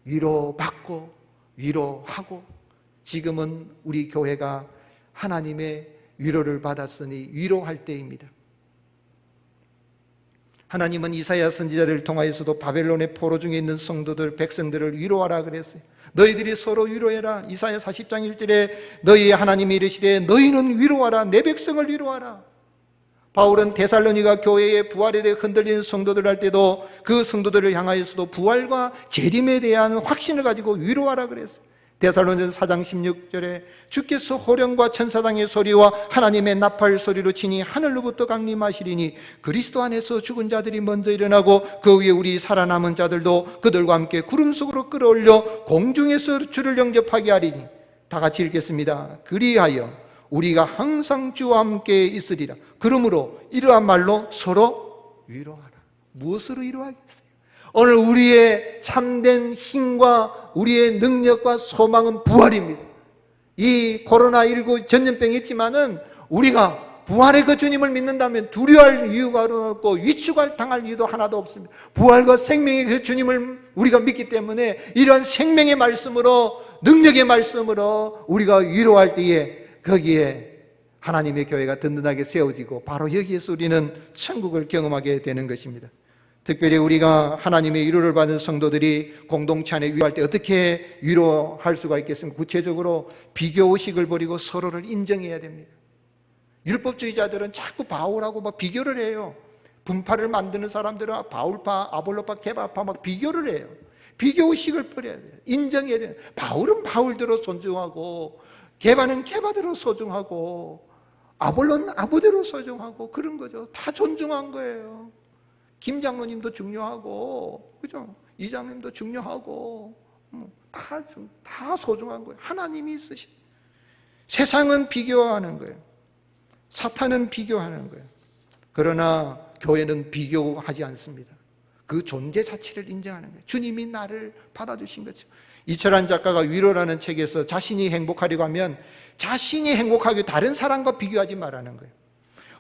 위로받고 위로하고, 지금은 우리 교회가 하나님의 위로를 받았으니 위로할 때입니다. 하나님은 이사야 선지자를 통하여서도 바벨론의 포로 중에 있는 성도들, 백성들을 위로하라 그랬어요. 너희들이 서로 위로해라. 이사야 40장 1절에 너희의 하나님이 이르시되 너희는 위로하라. 내 백성을 위로하라. 바울은 데살로니가 교회의 부활에 대해 흔들리는 성도들 할 때도 그 성도들을 향하여서도 부활과 재림에 대한 확신을 가지고 위로하라 그랬어요. 데살로니가서 4장 16절에 주께서 호령과 천사장의 소리와 하나님의 나팔 소리로 치니 하늘로부터 강림하시리니 그리스도 안에서 죽은 자들이 먼저 일어나고 그 위에 우리 살아남은 자들도 그들과 함께 구름 속으로 끌어올려 공중에서 주를 영접하게 하리니. 다 같이 읽겠습니다. 그리하여 우리가 항상 주와 함께 있으리라. 그러므로 이러한 말로 서로 위로하라. 무엇으로 위로하겠어요? 오늘 우리의 참된 힘과 우리의 능력과 소망은 부활입니다. 이 코로나19 전염병이 있지만은 우리가 부활의 그 주님을 믿는다면 두려워할 이유가 없고 위축할 당할 이유도 하나도 없습니다. 부활과 생명의 그 주님을 우리가 믿기 때문에 이런 생명의 말씀으로, 능력의 말씀으로 우리가 위로할 때에 거기에 하나님의 교회가 든든하게 세워지고 바로 여기에서 우리는 천국을 경험하게 되는 것입니다. 특별히 우리가 하나님의 위로를 받은 성도들이 공동체 안에 위로할 때 어떻게 위로할 수가 있겠습니까? 구체적으로 비교의식을 버리고 서로를 인정해야 됩니다. 율법주의자들은 자꾸 바울하고 막 비교를 해요. 분파를 만드는 사람들은 바울파, 아볼로파, 게바파 막 비교를 해요. 비교의식을 버려야 돼요. 인정해야 돼요. 바울은 바울대로 존중하고, 게바는 게바대로 소중하고, 아볼로는 아보대로 소중하고, 그런 거죠. 다 존중한 거예요. 김 장로님도 중요하고, 그죠? 이 장로님도 중요하고, 다 소중한 거예요. 하나님이 있으신. 세상은 비교하는 거예요. 사탄은 비교하는 거예요. 그러나 교회는 비교하지 않습니다. 그 존재 자체를 인정하는 거예요. 주님이 나를 받아주신 거죠. 이철환 작가가 위로라는 책에서 자신이 행복하려고 하면 자신이 행복하게 다른 사람과 비교하지 말라는 거예요.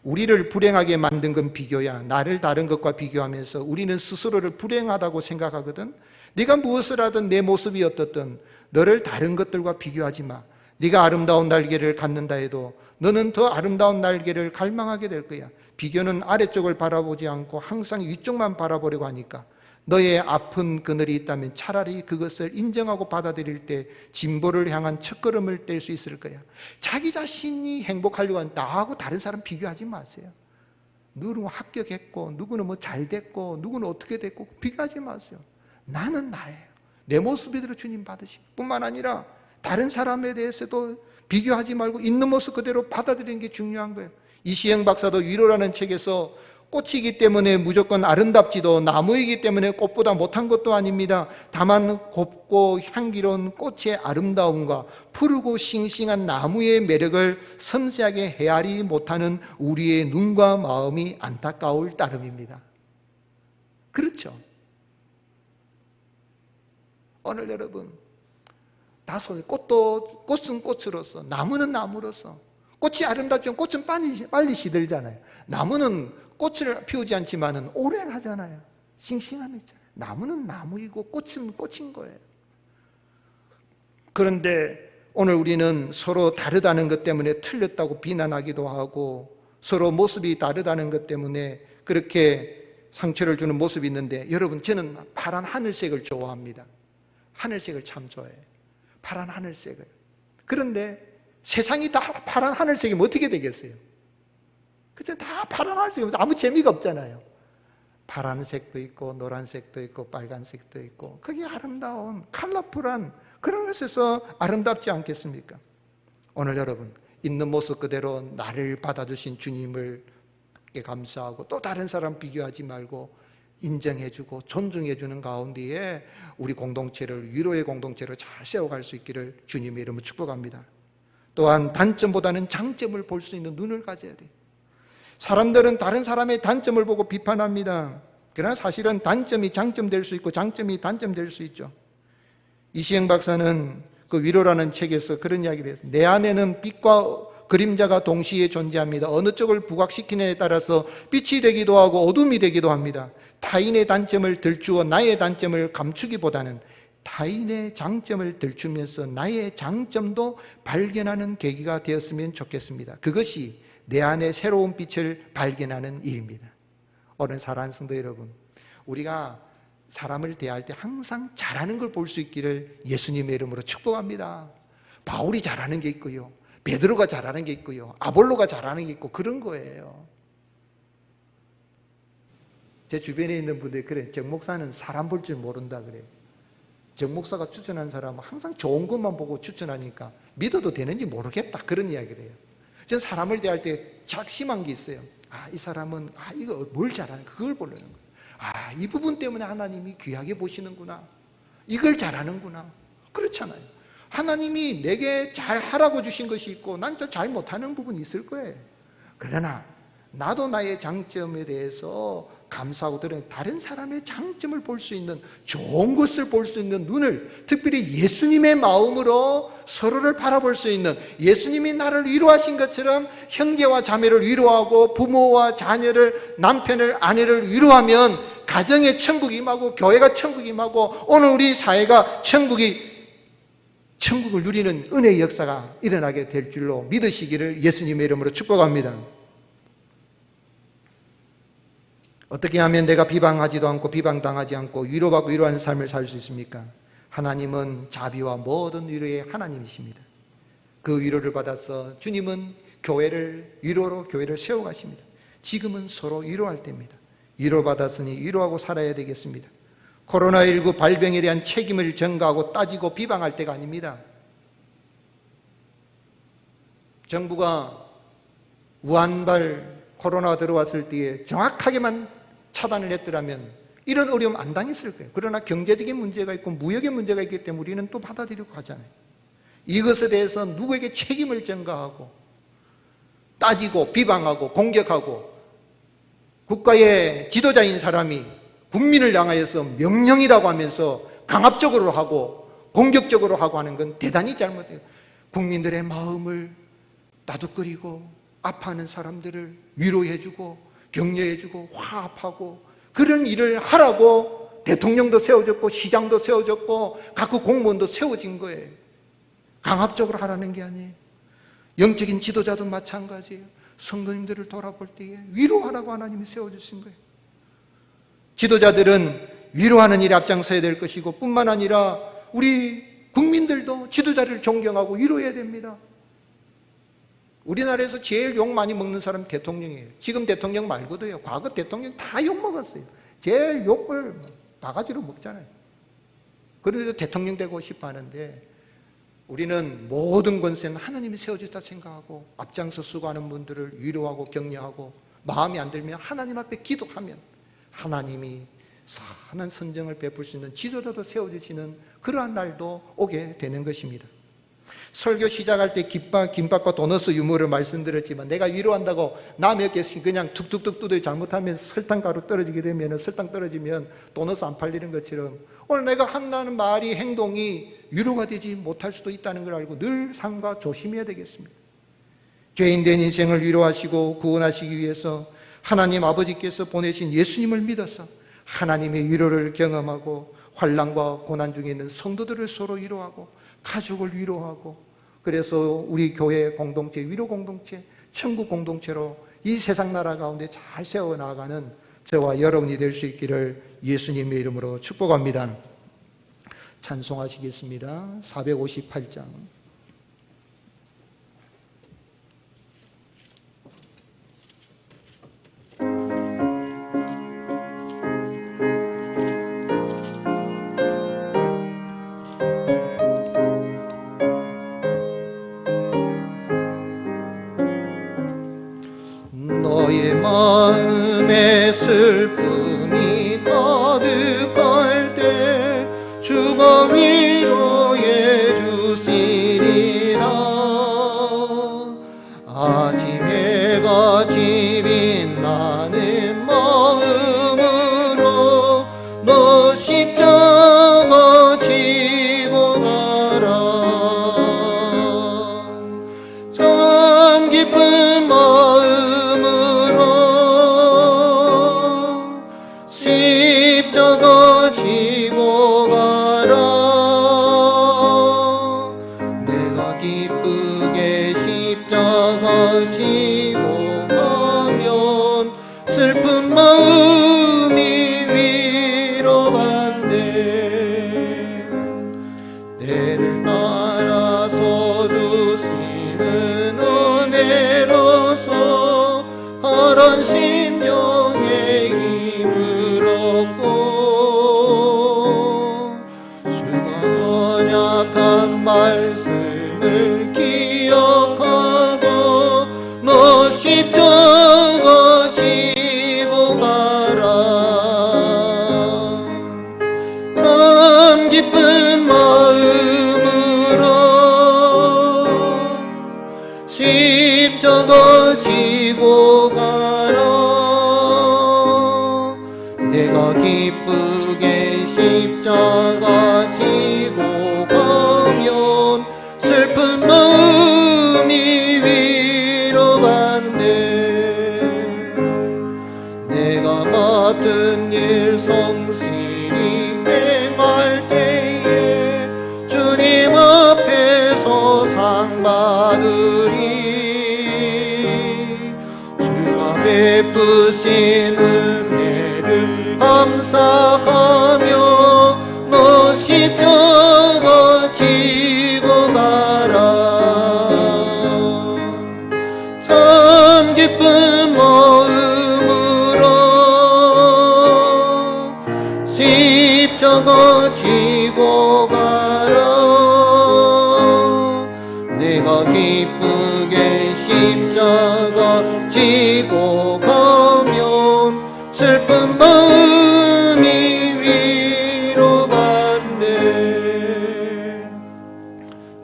우리를 불행하게 만든 건 비교야. 나를 다른 것과 비교하면서 우리는 스스로를 불행하다고 생각하거든. 네가 무엇을 하든 내 모습이 어떻든 너를 다른 것들과 비교하지 마. 네가 아름다운 날개를 갖는다 해도 너는 더 아름다운 날개를 갈망하게 될 거야. 비교는 아래쪽을 바라보지 않고 항상 위쪽만 바라보려고 하니까 너의 아픈 그늘이 있다면 차라리 그것을 인정하고 받아들일 때 진보를 향한 첫걸음을 뗄 수 있을 거야. 자기 자신이 행복하려고 하면 나하고 다른 사람 비교하지 마세요. 누구는 합격했고 누구는 뭐 잘 됐고 누구는 어떻게 됐고 비교하지 마세요. 나는 나예요. 내 모습이대로 주님 받으시고 뿐만 아니라 다른 사람에 대해서도 비교하지 말고 있는 모습 그대로 받아들이는 게 중요한 거예요. 이시영 박사도 위로라는 책에서 꽃이기 때문에 무조건 아름답지도 나무이기 때문에 꽃보다 못한 것도 아닙니다. 다만 곱고 향기로운 꽃의 아름다움과 푸르고 싱싱한 나무의 매력을 섬세하게 헤아리 못하는 우리의 눈과 마음이 안타까울 따름입니다. 그렇죠? 오늘 여러분 꽃은 꽃으로서 나무는 나무로서 꽃이 아름답지만 꽃은 빨리 시들잖아요. 나무는 꽃을 피우지 않지만은 오래 하잖아요. 싱싱함이 있잖아요. 나무는 나무이고 꽃은 꽃인 거예요. 그런데 오늘 우리는 서로 다르다는 것 때문에 틀렸다고 비난하기도 하고 서로 모습이 다르다는 것 때문에 그렇게 상처를 주는 모습이 있는데 여러분 저는 파란 하늘색을 좋아합니다. 하늘색을 참 좋아해요. 파란 하늘색을. 그런데 세상이 다 파란 하늘색이면 어떻게 되겠어요? 그죠? 다 파란 하늘색이면 아무 재미가 없잖아요. 파란색도 있고 노란색도 있고 빨간색도 있고 그게 아름다운 컬러풀한 그런 것에서 아름답지 않겠습니까? 오늘 여러분 있는 모습 그대로 나를 받아주신 주님을 감사하고 또 다른 사람 비교하지 말고 인정해주고 존중해주는 가운데에 우리 공동체를 위로의 공동체로 잘 세워갈 수 있기를 주님의 이름으로 축복합니다. 또한 단점보다는 장점을 볼 수 있는 눈을 가져야 돼요. 사람들은 다른 사람의 단점을 보고 비판합니다. 그러나 사실은 단점이 장점 될 수 있고 장점이 단점 될 수 있죠. 이시영 박사는 그 위로라는 책에서 그런 이야기를 했어요. 내 안에는 빛과 그림자가 동시에 존재합니다. 어느 쪽을 부각시키느냐에 따라서 빛이 되기도 하고 어둠이 되기도 합니다. 타인의 단점을 들추어 나의 단점을 감추기보다는 타인의 장점을 들추면서 나의 장점도 발견하는 계기가 되었으면 좋겠습니다. 그것이 내 안에 새로운 빛을 발견하는 일입니다. 오늘 사랑하는 성도 여러분, 우리가 사람을 대할 때 항상 잘하는 걸 볼 수 있기를 예수님의 이름으로 축복합니다. 바울이 잘하는 게 있고요, 베드로가 잘하는 게 있고요, 아볼로가 잘하는 게 있고 그런 거예요. 제 주변에 있는 분들이 그래, 정 목사는 사람 볼 줄 모른다 그래. 정 목사가 추천한 사람은 항상 좋은 것만 보고 추천하니까 믿어도 되는지 모르겠다 그런 이야기를 해요. 저는 사람을 대할 때 작심한 게 있어요. 이 사람은 이거 뭘 잘하는 그걸 보려는 거예요. 이 부분 때문에 하나님이 귀하게 보시는구나. 이걸 잘하는구나. 그렇잖아요. 하나님이 내게 잘하라고 주신 것이 있고 난 저 잘 못하는 부분이 있을 거예요. 그러나 나도 나의 장점에 대해서 감사하고 들은 다른 사람의 장점을 볼 수 있는 좋은 것을 볼 수 있는 눈을 특별히 예수님의 마음으로 서로를 바라볼 수 있는 예수님이 나를 위로하신 것처럼 형제와 자매를 위로하고 부모와 자녀를 남편을 아내를 위로하면 가정에 천국이 임하고 교회가 천국이 임하고 오늘 우리 사회가 천국을 누리는 은혜의 역사가 일어나게 될 줄로 믿으시기를 예수님의 이름으로 축복합니다. 어떻게 하면 내가 비방하지도 않고 비방당하지 않고 위로받고 위로하는 삶을 살 수 있습니까? 하나님은 자비와 모든 위로의 하나님이십니다. 그 위로를 받아서 주님은 위로로 교회를 세워가십니다. 지금은 서로 위로할 때입니다. 위로받았으니 위로하고 살아야 되겠습니다. 코로나19 발병에 대한 책임을 전가하고 따지고 비방할 때가 아닙니다. 정부가 우한발 코로나가 들어왔을 때에 정확하게만 차단을 했더라면 이런 어려움 안 당했을 거예요. 그러나 경제적인 문제가 있고 무역의 문제가 있기 때문에 우리는 또 받아들이고 가잖아요. 이것에 대해서 누구에게 책임을 전가하고 따지고 비방하고 공격하고 국가의 지도자인 사람이 국민을 향하여서 명령이라고 하면서 강압적으로 하고 공격적으로 하고 하는 건 대단히 잘못해요. 국민들의 마음을 나둑거리고 아파하는 사람들을 위로해주고 격려해주고 화합하고 그런 일을 하라고 대통령도 세워졌고 시장도 세워졌고 각국 공무원도 세워진 거예요. 강압적으로 하라는 게 아니에요. 영적인 지도자도 마찬가지예요. 성도님들을 돌아볼 때에 위로하라고 하나님이 세워주신 거예요. 지도자들은 위로하는 일에 앞장서야 될 것이고 뿐만 아니라 우리 국민들도 지도자를 존경하고 위로해야 됩니다. 우리나라에서 제일 욕 많이 먹는 사람이 대통령이에요. 지금 대통령 말고도요. 과거 대통령 다 욕 먹었어요. 제일 욕을 바가지로 먹잖아요. 그래도 대통령 되고 싶어 하는데 우리는 모든 권세는 하나님이 세워졌다 생각하고 앞장서 수고하는 분들을 위로하고 격려하고 마음이 안 들면 하나님 앞에 기도하면 하나님이 선한 선정을 베풀 수 있는 지도자도 세워주시는 그러한 날도 오게 되는 것입니다. 설교 시작할 때 김밥과 도너스 유머를 말씀드렸지만 내가 위로한다고 남의 어깨에 그냥 툭툭툭 두드려 잘못하면 설탕가루 떨어지게 되면 설탕 떨어지면 도너스 안 팔리는 것처럼 오늘 내가 한다는 말이 행동이 위로가 되지 못할 수도 있다는 걸 알고 늘 삼가 조심해야 되겠습니다. 죄인된 인생을 위로하시고 구원하시기 위해서 하나님 아버지께서 보내신 예수님을 믿어서 하나님의 위로를 경험하고 환난과 고난 중에 있는 성도들을 서로 위로하고 가족을 위로하고 그래서 우리 교회 공동체, 위로 공동체, 천국 공동체로 이 세상 나라 가운데 잘 세워나가는 저와 여러분이 될 수 있기를 예수님의 이름으로 축복합니다. 찬송하시겠습니다. 458장. 너의 마음에 슬픔이 가득할 때 주가 위로해 주시리라. 아침에 같이 빛나는 마음으로 너 십자가 지고 가라. 참 기쁜 마음으로 십자가 지고 가라. 내가 기쁘게 십자가 지고 가면 슬픈 마음이 위로받네. 내를 따라서 주시는 은혜로서 하란 심령의 힘을 얻고 주가 언약한 말씀을 기억하고 너 십자가 지고 가라. 참 기쁜 마음으로 십자가 지고 가라. 내가 기쁘게 십자가 지고 가면 슬픈 마음이 위로받네. 내가 맡은 일 성실히 행할 때에 주님 앞에서 상 받으리. 주가 베푸신 은혜를 감사하며 너 십자가 지고 가라. 참 기쁜 마음으로 십자가 지고 가라. 내가 기쁘게 십자가 지고 가면 슬픈 마음이 위로받네.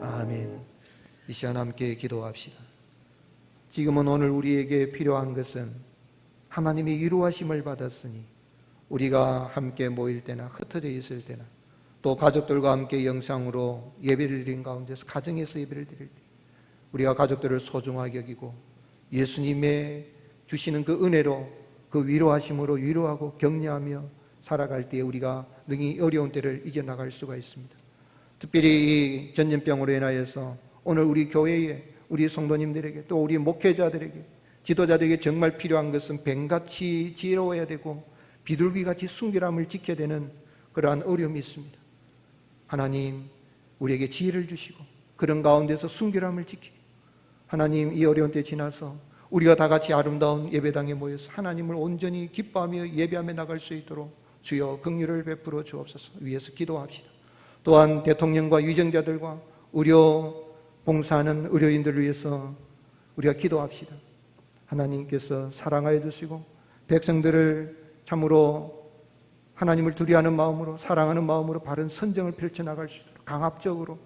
아멘. 이 시간 함께 기도합시다. 지금은 오늘 우리에게 필요한 것은 하나님의 위로하심을 받았으니 우리가 함께 모일 때나 흩어져 있을 때나 또 가족들과 함께 영상으로 예배를 드린 가운데서 가정에서 예배를 드릴 때 우리가 가족들을 소중하게 여기고 예수님의 주시는 그 은혜로 그 위로하심으로 위로하고 격려하며 살아갈 때에 우리가 능히 어려운 때를 이겨나갈 수가 있습니다. 특별히 이 전염병으로 인하여서 오늘 우리 교회에 우리 성도님들에게 또 우리 목회자들에게 지도자들에게 정말 필요한 것은 뱀같이 지혜로워야 되고 비둘기같이 순결함을 지켜야 되는 그러한 어려움이 있습니다. 하나님 우리에게 지혜를 주시고 그런 가운데서 순결함을 지키고 하나님 이 어려운 때 지나서 우리가 다 같이 아름다운 예배당에 모여서 하나님을 온전히 기뻐하며 예배하며 나갈 수 있도록 주여 긍휼을 베풀어 주옵소서. 위에서 기도합시다. 또한 대통령과 위정자들과 의료 봉사하는 의료인들을 위해서 우리가 기도합시다. 하나님께서 사랑하여 주시고 백성들을 참으로 하나님을 두려워하는 마음으로 사랑하는 마음으로 바른 선정을 펼쳐나갈 수 있도록 강압적으로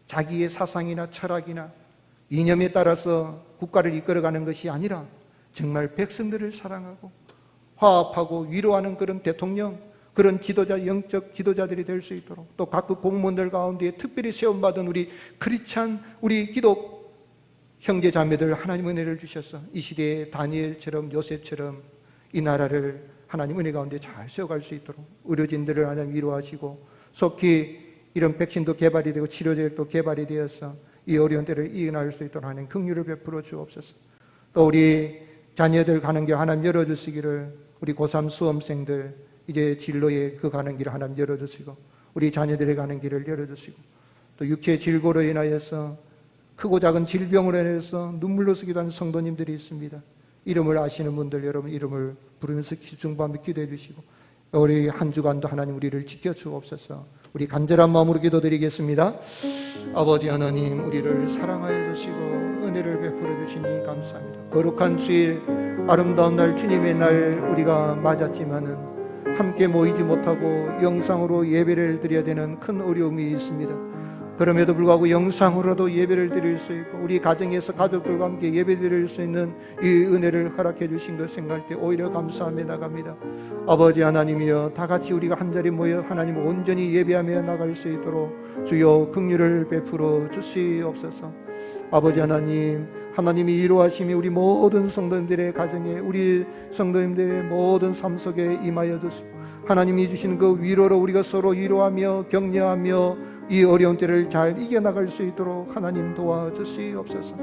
자기의 사상이나 철학이나 이념에 따라서 국가를 이끌어가는 것이 아니라 정말 백성들을 사랑하고 화합하고 위로하는 그런 대통령, 그런 지도자, 영적 지도자들이 될 수 있도록 또 각급 공무원들 가운데 특별히 세움받은 우리 크리스찬, 우리 기독 형제 자매들 하나님 은혜를 주셔서 이 시대에 다니엘처럼 요셉처럼 이 나라를 하나님 은혜 가운데 잘 세워갈 수 있도록 의료진들을 하나님 위로하시고 속히 이런 백신도 개발이 되고 치료제도 개발이 되어서 이 어려운 때를 이겨낼 수 있도록 하나님 긍휼을 베풀어 주옵소서. 또 우리 자녀들 가는 길 하나님 열어주시기를 우리 고3 수험생들 이제 진로에 그 가는 길을 하나님 열어주시고 우리 자녀들이 가는 길을 열어주시고 또 육체의 질고로 인하여서 크고 작은 질병으로 인해서 눈물로 쓰기도 하는 성도님들이 있습니다. 이름을 아시는 분들 여러분 이름을 부르면서 집중하며 기도해 주시고 우리 한 주간도 하나님 우리를 지켜주옵소서. 우리 간절한 마음으로 기도드리겠습니다. 아버지 하나님 우리를 사랑하여 주시고 은혜를 베풀어 주시니 감사합니다. 거룩한 주일 아름다운 날 주님의 날 우리가 맞았지만은 함께 모이지 못하고 영상으로 예배를 드려야 되는 큰 어려움이 있습니다. 그럼에도 불구하고 영상으로도 예배를 드릴 수 있고 우리 가정에서 가족들과 함께 예배 드릴 수 있는 이 은혜를 허락해 주신 것 생각할 때 오히려 감사하며 나갑니다. 아버지 하나님이여 다 같이 우리가 한자리 모여 하나님을 온전히 예배하며 나갈 수 있도록 주여 긍휼을 베풀어 주시옵소서. 아버지 하나님 하나님이 이루하심이 우리 모든 성도님들의 가정에 우리 성도님들의 모든 삶 속에 임하여 주시고 하나님이 주시는 그 위로로 우리가 서로 위로하며 격려하며 이 어려운 때를 잘 이겨나갈 수 있도록 하나님 도와주시옵소서.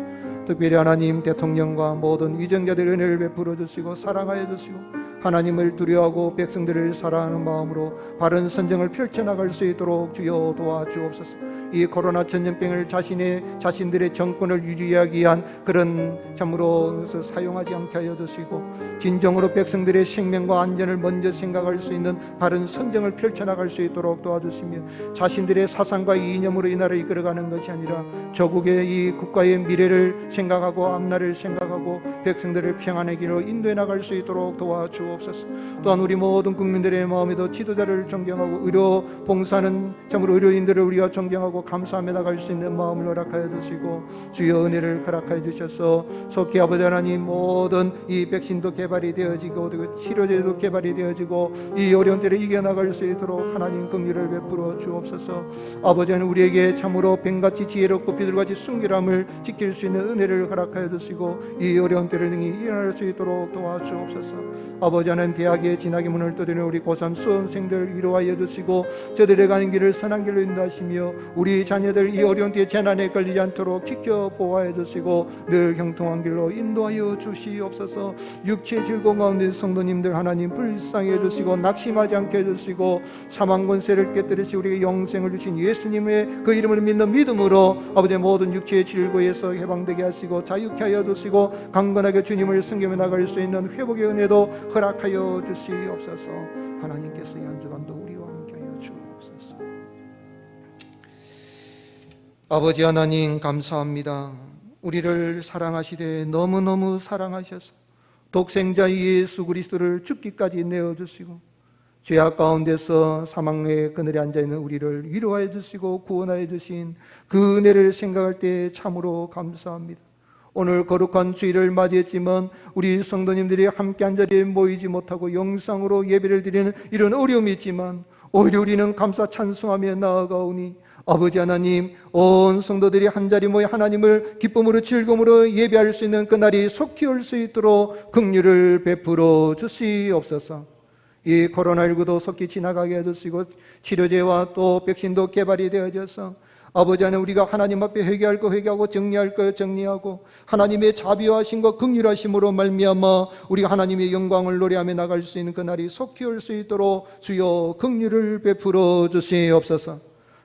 특별히 하나님 대통령과 모든 위정자들 은혜를 베풀어 주시고 사랑하여 주시고 하나님을 두려워하고 백성들을 사랑하는 마음으로 바른 선정을 펼쳐나갈 수 있도록 주여 도와주옵소서. 이 코로나 전염병을 자신들의 정권을 유지하기 위한 그런 참으로 사용하지 않게 하여 주시고 진정으로 백성들의 생명과 안전을 먼저 생각할 수 있는 바른 선정을 펼쳐나갈 수 있도록 도와주시며 자신들의 사상과 이념으로 이 나라를 이끌어가는 것이 아니라 조국의 이 국가의 미래를 생각하고 앞날을 생각하고 백성들을 평안의 길로 인도해 나갈 수 있도록 도와주옵소서. 또한 우리 모든 국민들의 마음에도 지도자를 존경하고 의료 봉사는 참으로 의료인들을 우리가 존경하고 감사하며 나갈 수 있는 마음을 허락하여 주시고 주여 은혜를 허락하여 주셔서 속히 아버지 하나님 모든 이 백신도 개발이 되어지고 치료제도 개발이 되어지고 이 어려운 때를 이겨나갈 수 있도록 하나님 긍휼을 베풀어 주옵소서. 아버지 하나님 우리에게 참으로 뱀같이 지혜롭고 비둘같이 순결함을 지킬 수 있는 은혜를 허락하여 주시고 이 어려운 때를 능히 이겨낼 수 있도록 도와주옵소서. 아버지 하나님 대학의 진학의 문을 떠드는 우리 고3 수험생들 위로하여 주시고 저들의 가는 길을 선한 길로 인도하시며 우리 자녀들 이 어려운 때에 재난에 걸리지 않도록 지켜 보호하여 주시고 늘 형통한 길로 인도하여 주시옵소서. 육체의 즐거움 가운데 성도님들 하나님 불쌍히 해주시고 낙심하지 않게 해주시고 사망 권세를 깨뜨리시고 우리에게 영생을 주신 예수님의 그 이름을 믿는 믿음으로 아버지의 모든 육체의 질고에서 해방되게 하시고 자유케 하여 주시고 강건하게 주님을 섬기며 나갈 수 있는 회복의 은혜도 허락하여 주시옵소서. 하나님께서 이 한 주간도 우리와 함께하여 주옵소서. 아버지 하나님 감사합니다. 우리를 사랑하시되 너무너무 사랑하셔서 독생자 예수 그리스도를 죽기까지 내어주시고 죄악 가운데서 사망의 그늘에 앉아있는 우리를 위로하여 주시고 구원하여 주신 그 은혜를 생각할 때 참으로 감사합니다. 오늘 거룩한 주일을 맞이했지만 우리 성도님들이 함께 한 자리에 모이지 못하고 영상으로 예배를 드리는 이런 어려움이 있지만 오히려 우리는 감사 찬송하며 나아가오니 아버지 하나님, 온 성도들이 한자리 모여 하나님을 기쁨으로 즐거움으로 예배할 수 있는 그날이 속히 올 수 있도록 긍휼을 베풀어 주시옵소서. 이 코로나19도 속히 지나가게 해주시고 치료제와 또 백신도 개발이 되어져서 아버지 하나님, 우리가 하나님 앞에 회개할 거 회개하고 정리할 거 정리하고 하나님의 자비하신 것 긍휼하심으로 말미암아 우리가 하나님의 영광을 노래하며 나갈 수 있는 그날이 속히 올 수 있도록 주여 긍휼을 베풀어 주시옵소서.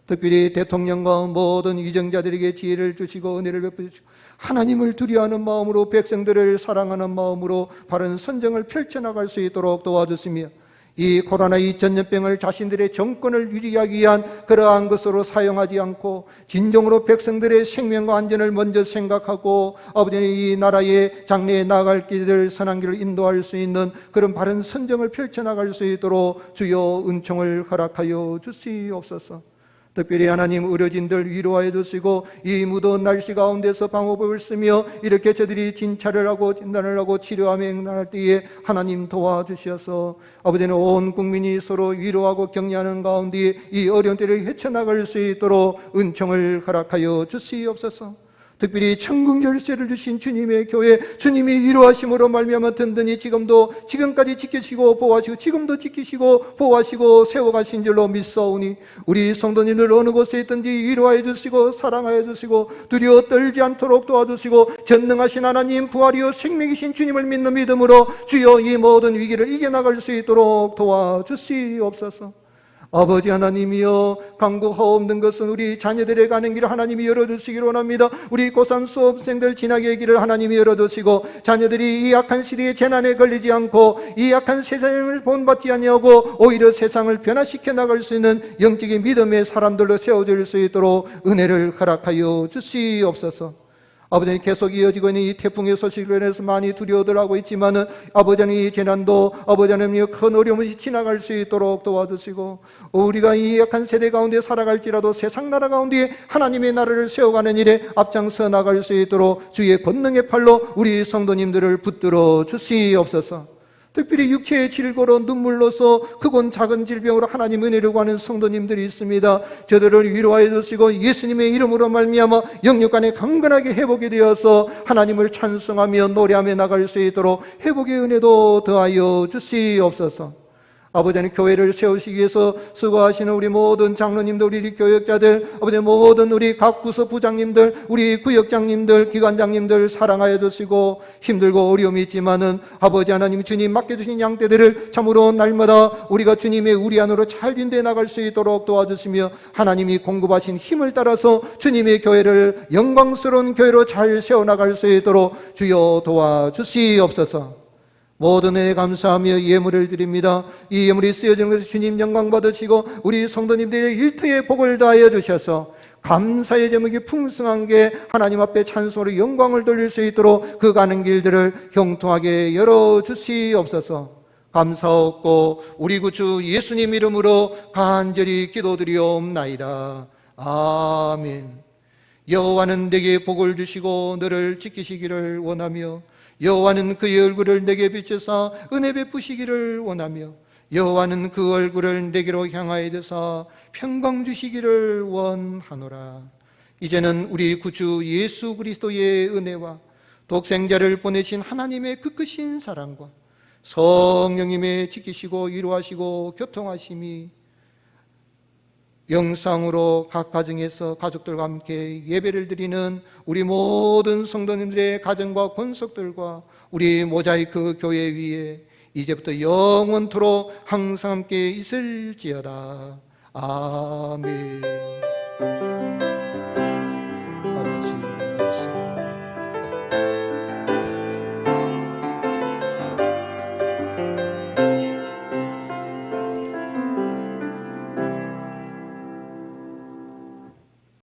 특별히 대통령과 모든 위정자들에게 지혜를 주시고 은혜를 베풀어 주시고 하나님을 두려워하는 마음으로 백성들을 사랑하는 마음으로 바른 선정을 펼쳐나갈 수 있도록 도와주시며 이 코로나2 전염병을 자신들의 정권을 유지하기 위한 그러한 것으로 사용하지 않고 진정으로 백성들의 생명과 안전을 먼저 생각하고 아버지는 이 나라의 장래에 나아갈 길을 선한 길을 인도할 수 있는 그런 바른 선정을 펼쳐나갈 수 있도록 주여 은총을 허락하여 주시옵소서. 특별히 하나님, 의료진들 위로하여 주시고 이 무더운 날씨 가운데서 방호법을 쓰며 이렇게 저들이 진찰을 하고 진단을 하고 치료하며 행동할 때에 하나님 도와주셔서 아버지는 온 국민이 서로 위로하고 격려하는 가운데 이 어려운 때를 헤쳐나갈 수 있도록 은총을 허락하여 주시옵소서. 특별히 천국 열쇠를 주신 주님의 교회, 주님이 위로하심으로 말미암아 든든히 지금까지 지키시고 보호하시고 지금도 지키시고 보호하시고 세워가신 줄로 믿사오니 우리 성도님들 어느 곳에 있든지 위로하여 주시고 사랑하여 주시고 두려워 떨지 않도록 도와주시고 전능하신 하나님, 부활이요 생명이신 주님을 믿는 믿음으로 주여 이 모든 위기를 이겨나갈 수 있도록 도와주시옵소서. 아버지 하나님이여, 간구하옵는 것은 우리 자녀들의 가는 길을 하나님이 열어주시기를 원합니다. 우리 고3 수업생들 진학의 길을 하나님이 열어주시고 자녀들이 이 악한 시대의 재난에 걸리지 않고 이 악한 세상을 본받지 아니하고 오히려 세상을 변화시켜 나갈 수 있는 영적인 믿음의 사람들로 세워질 수 있도록 은혜를 허락하여 주시옵소서. 아버지는 계속 이어지고 있는 이 태풍의 소식으로 인해서 많이 두려워들 하고 있지만은 아버지는 이 재난도 아버지는 큰 어려움이 지나갈 수 있도록 도와주시고 우리가 이 약한 세대 가운데 살아갈지라도 세상 나라 가운데 하나님의 나라를 세워가는 일에 앞장서 나갈 수 있도록 주의 권능의 팔로 우리 성도님들을 붙들어 주시옵소서. 특별히 육체의 질고로 눈물로서 크고 작은 질병으로 하나님 은혜를 구하는 성도님들이 있습니다. 저들을 위로하여 주시고 예수님의 이름으로 말미암아 영육간에 강건하게 회복이 되어서 하나님을 찬송하며 노래하며 나갈 수 있도록 회복의 은혜도 더하여 주시옵소서. 아버지는 교회를 세우시기 위해서 수고하시는 우리 모든 장로님들, 우리 교역자들, 아버지 모든 우리 각 부서 부장님들, 우리 구역장님들, 기관장님들 사랑하여 주시고 힘들고 어려움이 있지만은 아버지 하나님, 주님 맡겨주신 양떼들을 참으로 날마다 우리가 주님의 우리 안으로 잘 인도해 나갈 수 있도록 도와주시며 하나님이 공급하신 힘을 따라서 주님의 교회를 영광스러운 교회로 잘 세워나갈 수 있도록 주여 도와주시옵소서. 모든 은혜 감사하며 예물을 드립니다. 이 예물이 쓰여지는 것을 주님 영광 받으시고 우리 성도님들의 일터에 복을 다하여 주셔서 감사의 제목이 풍성한 게 하나님 앞에 찬송으로 영광을 돌릴 수 있도록 그 가는 길들을 형통하게 열어주시옵소서. 감사하고 우리 구주 예수님 이름으로 간절히 기도드리옵나이다. 아멘. 여호와는 내게 복을 주시고 너를 지키시기를 원하며 여호와는 그의 얼굴을 내게 비추사 은혜 베푸시기를 원하며 여호와는 그 얼굴을 내게로 향하여 드사 평강 주시기를 원하노라. 이제는 우리 구주 예수 그리스도의 은혜와 독생자를 보내신 하나님의 그 크신 사랑과 성령님의 지키시고 위로하시고 교통하심이 영상으로 각 가정에서 가족들과 함께 예배를 드리는 우리 모든 성도님들의 가정과 권속들과 우리 모자이크 교회 위에 이제부터 영원토록 항상 함께 있을지어다. 아멘.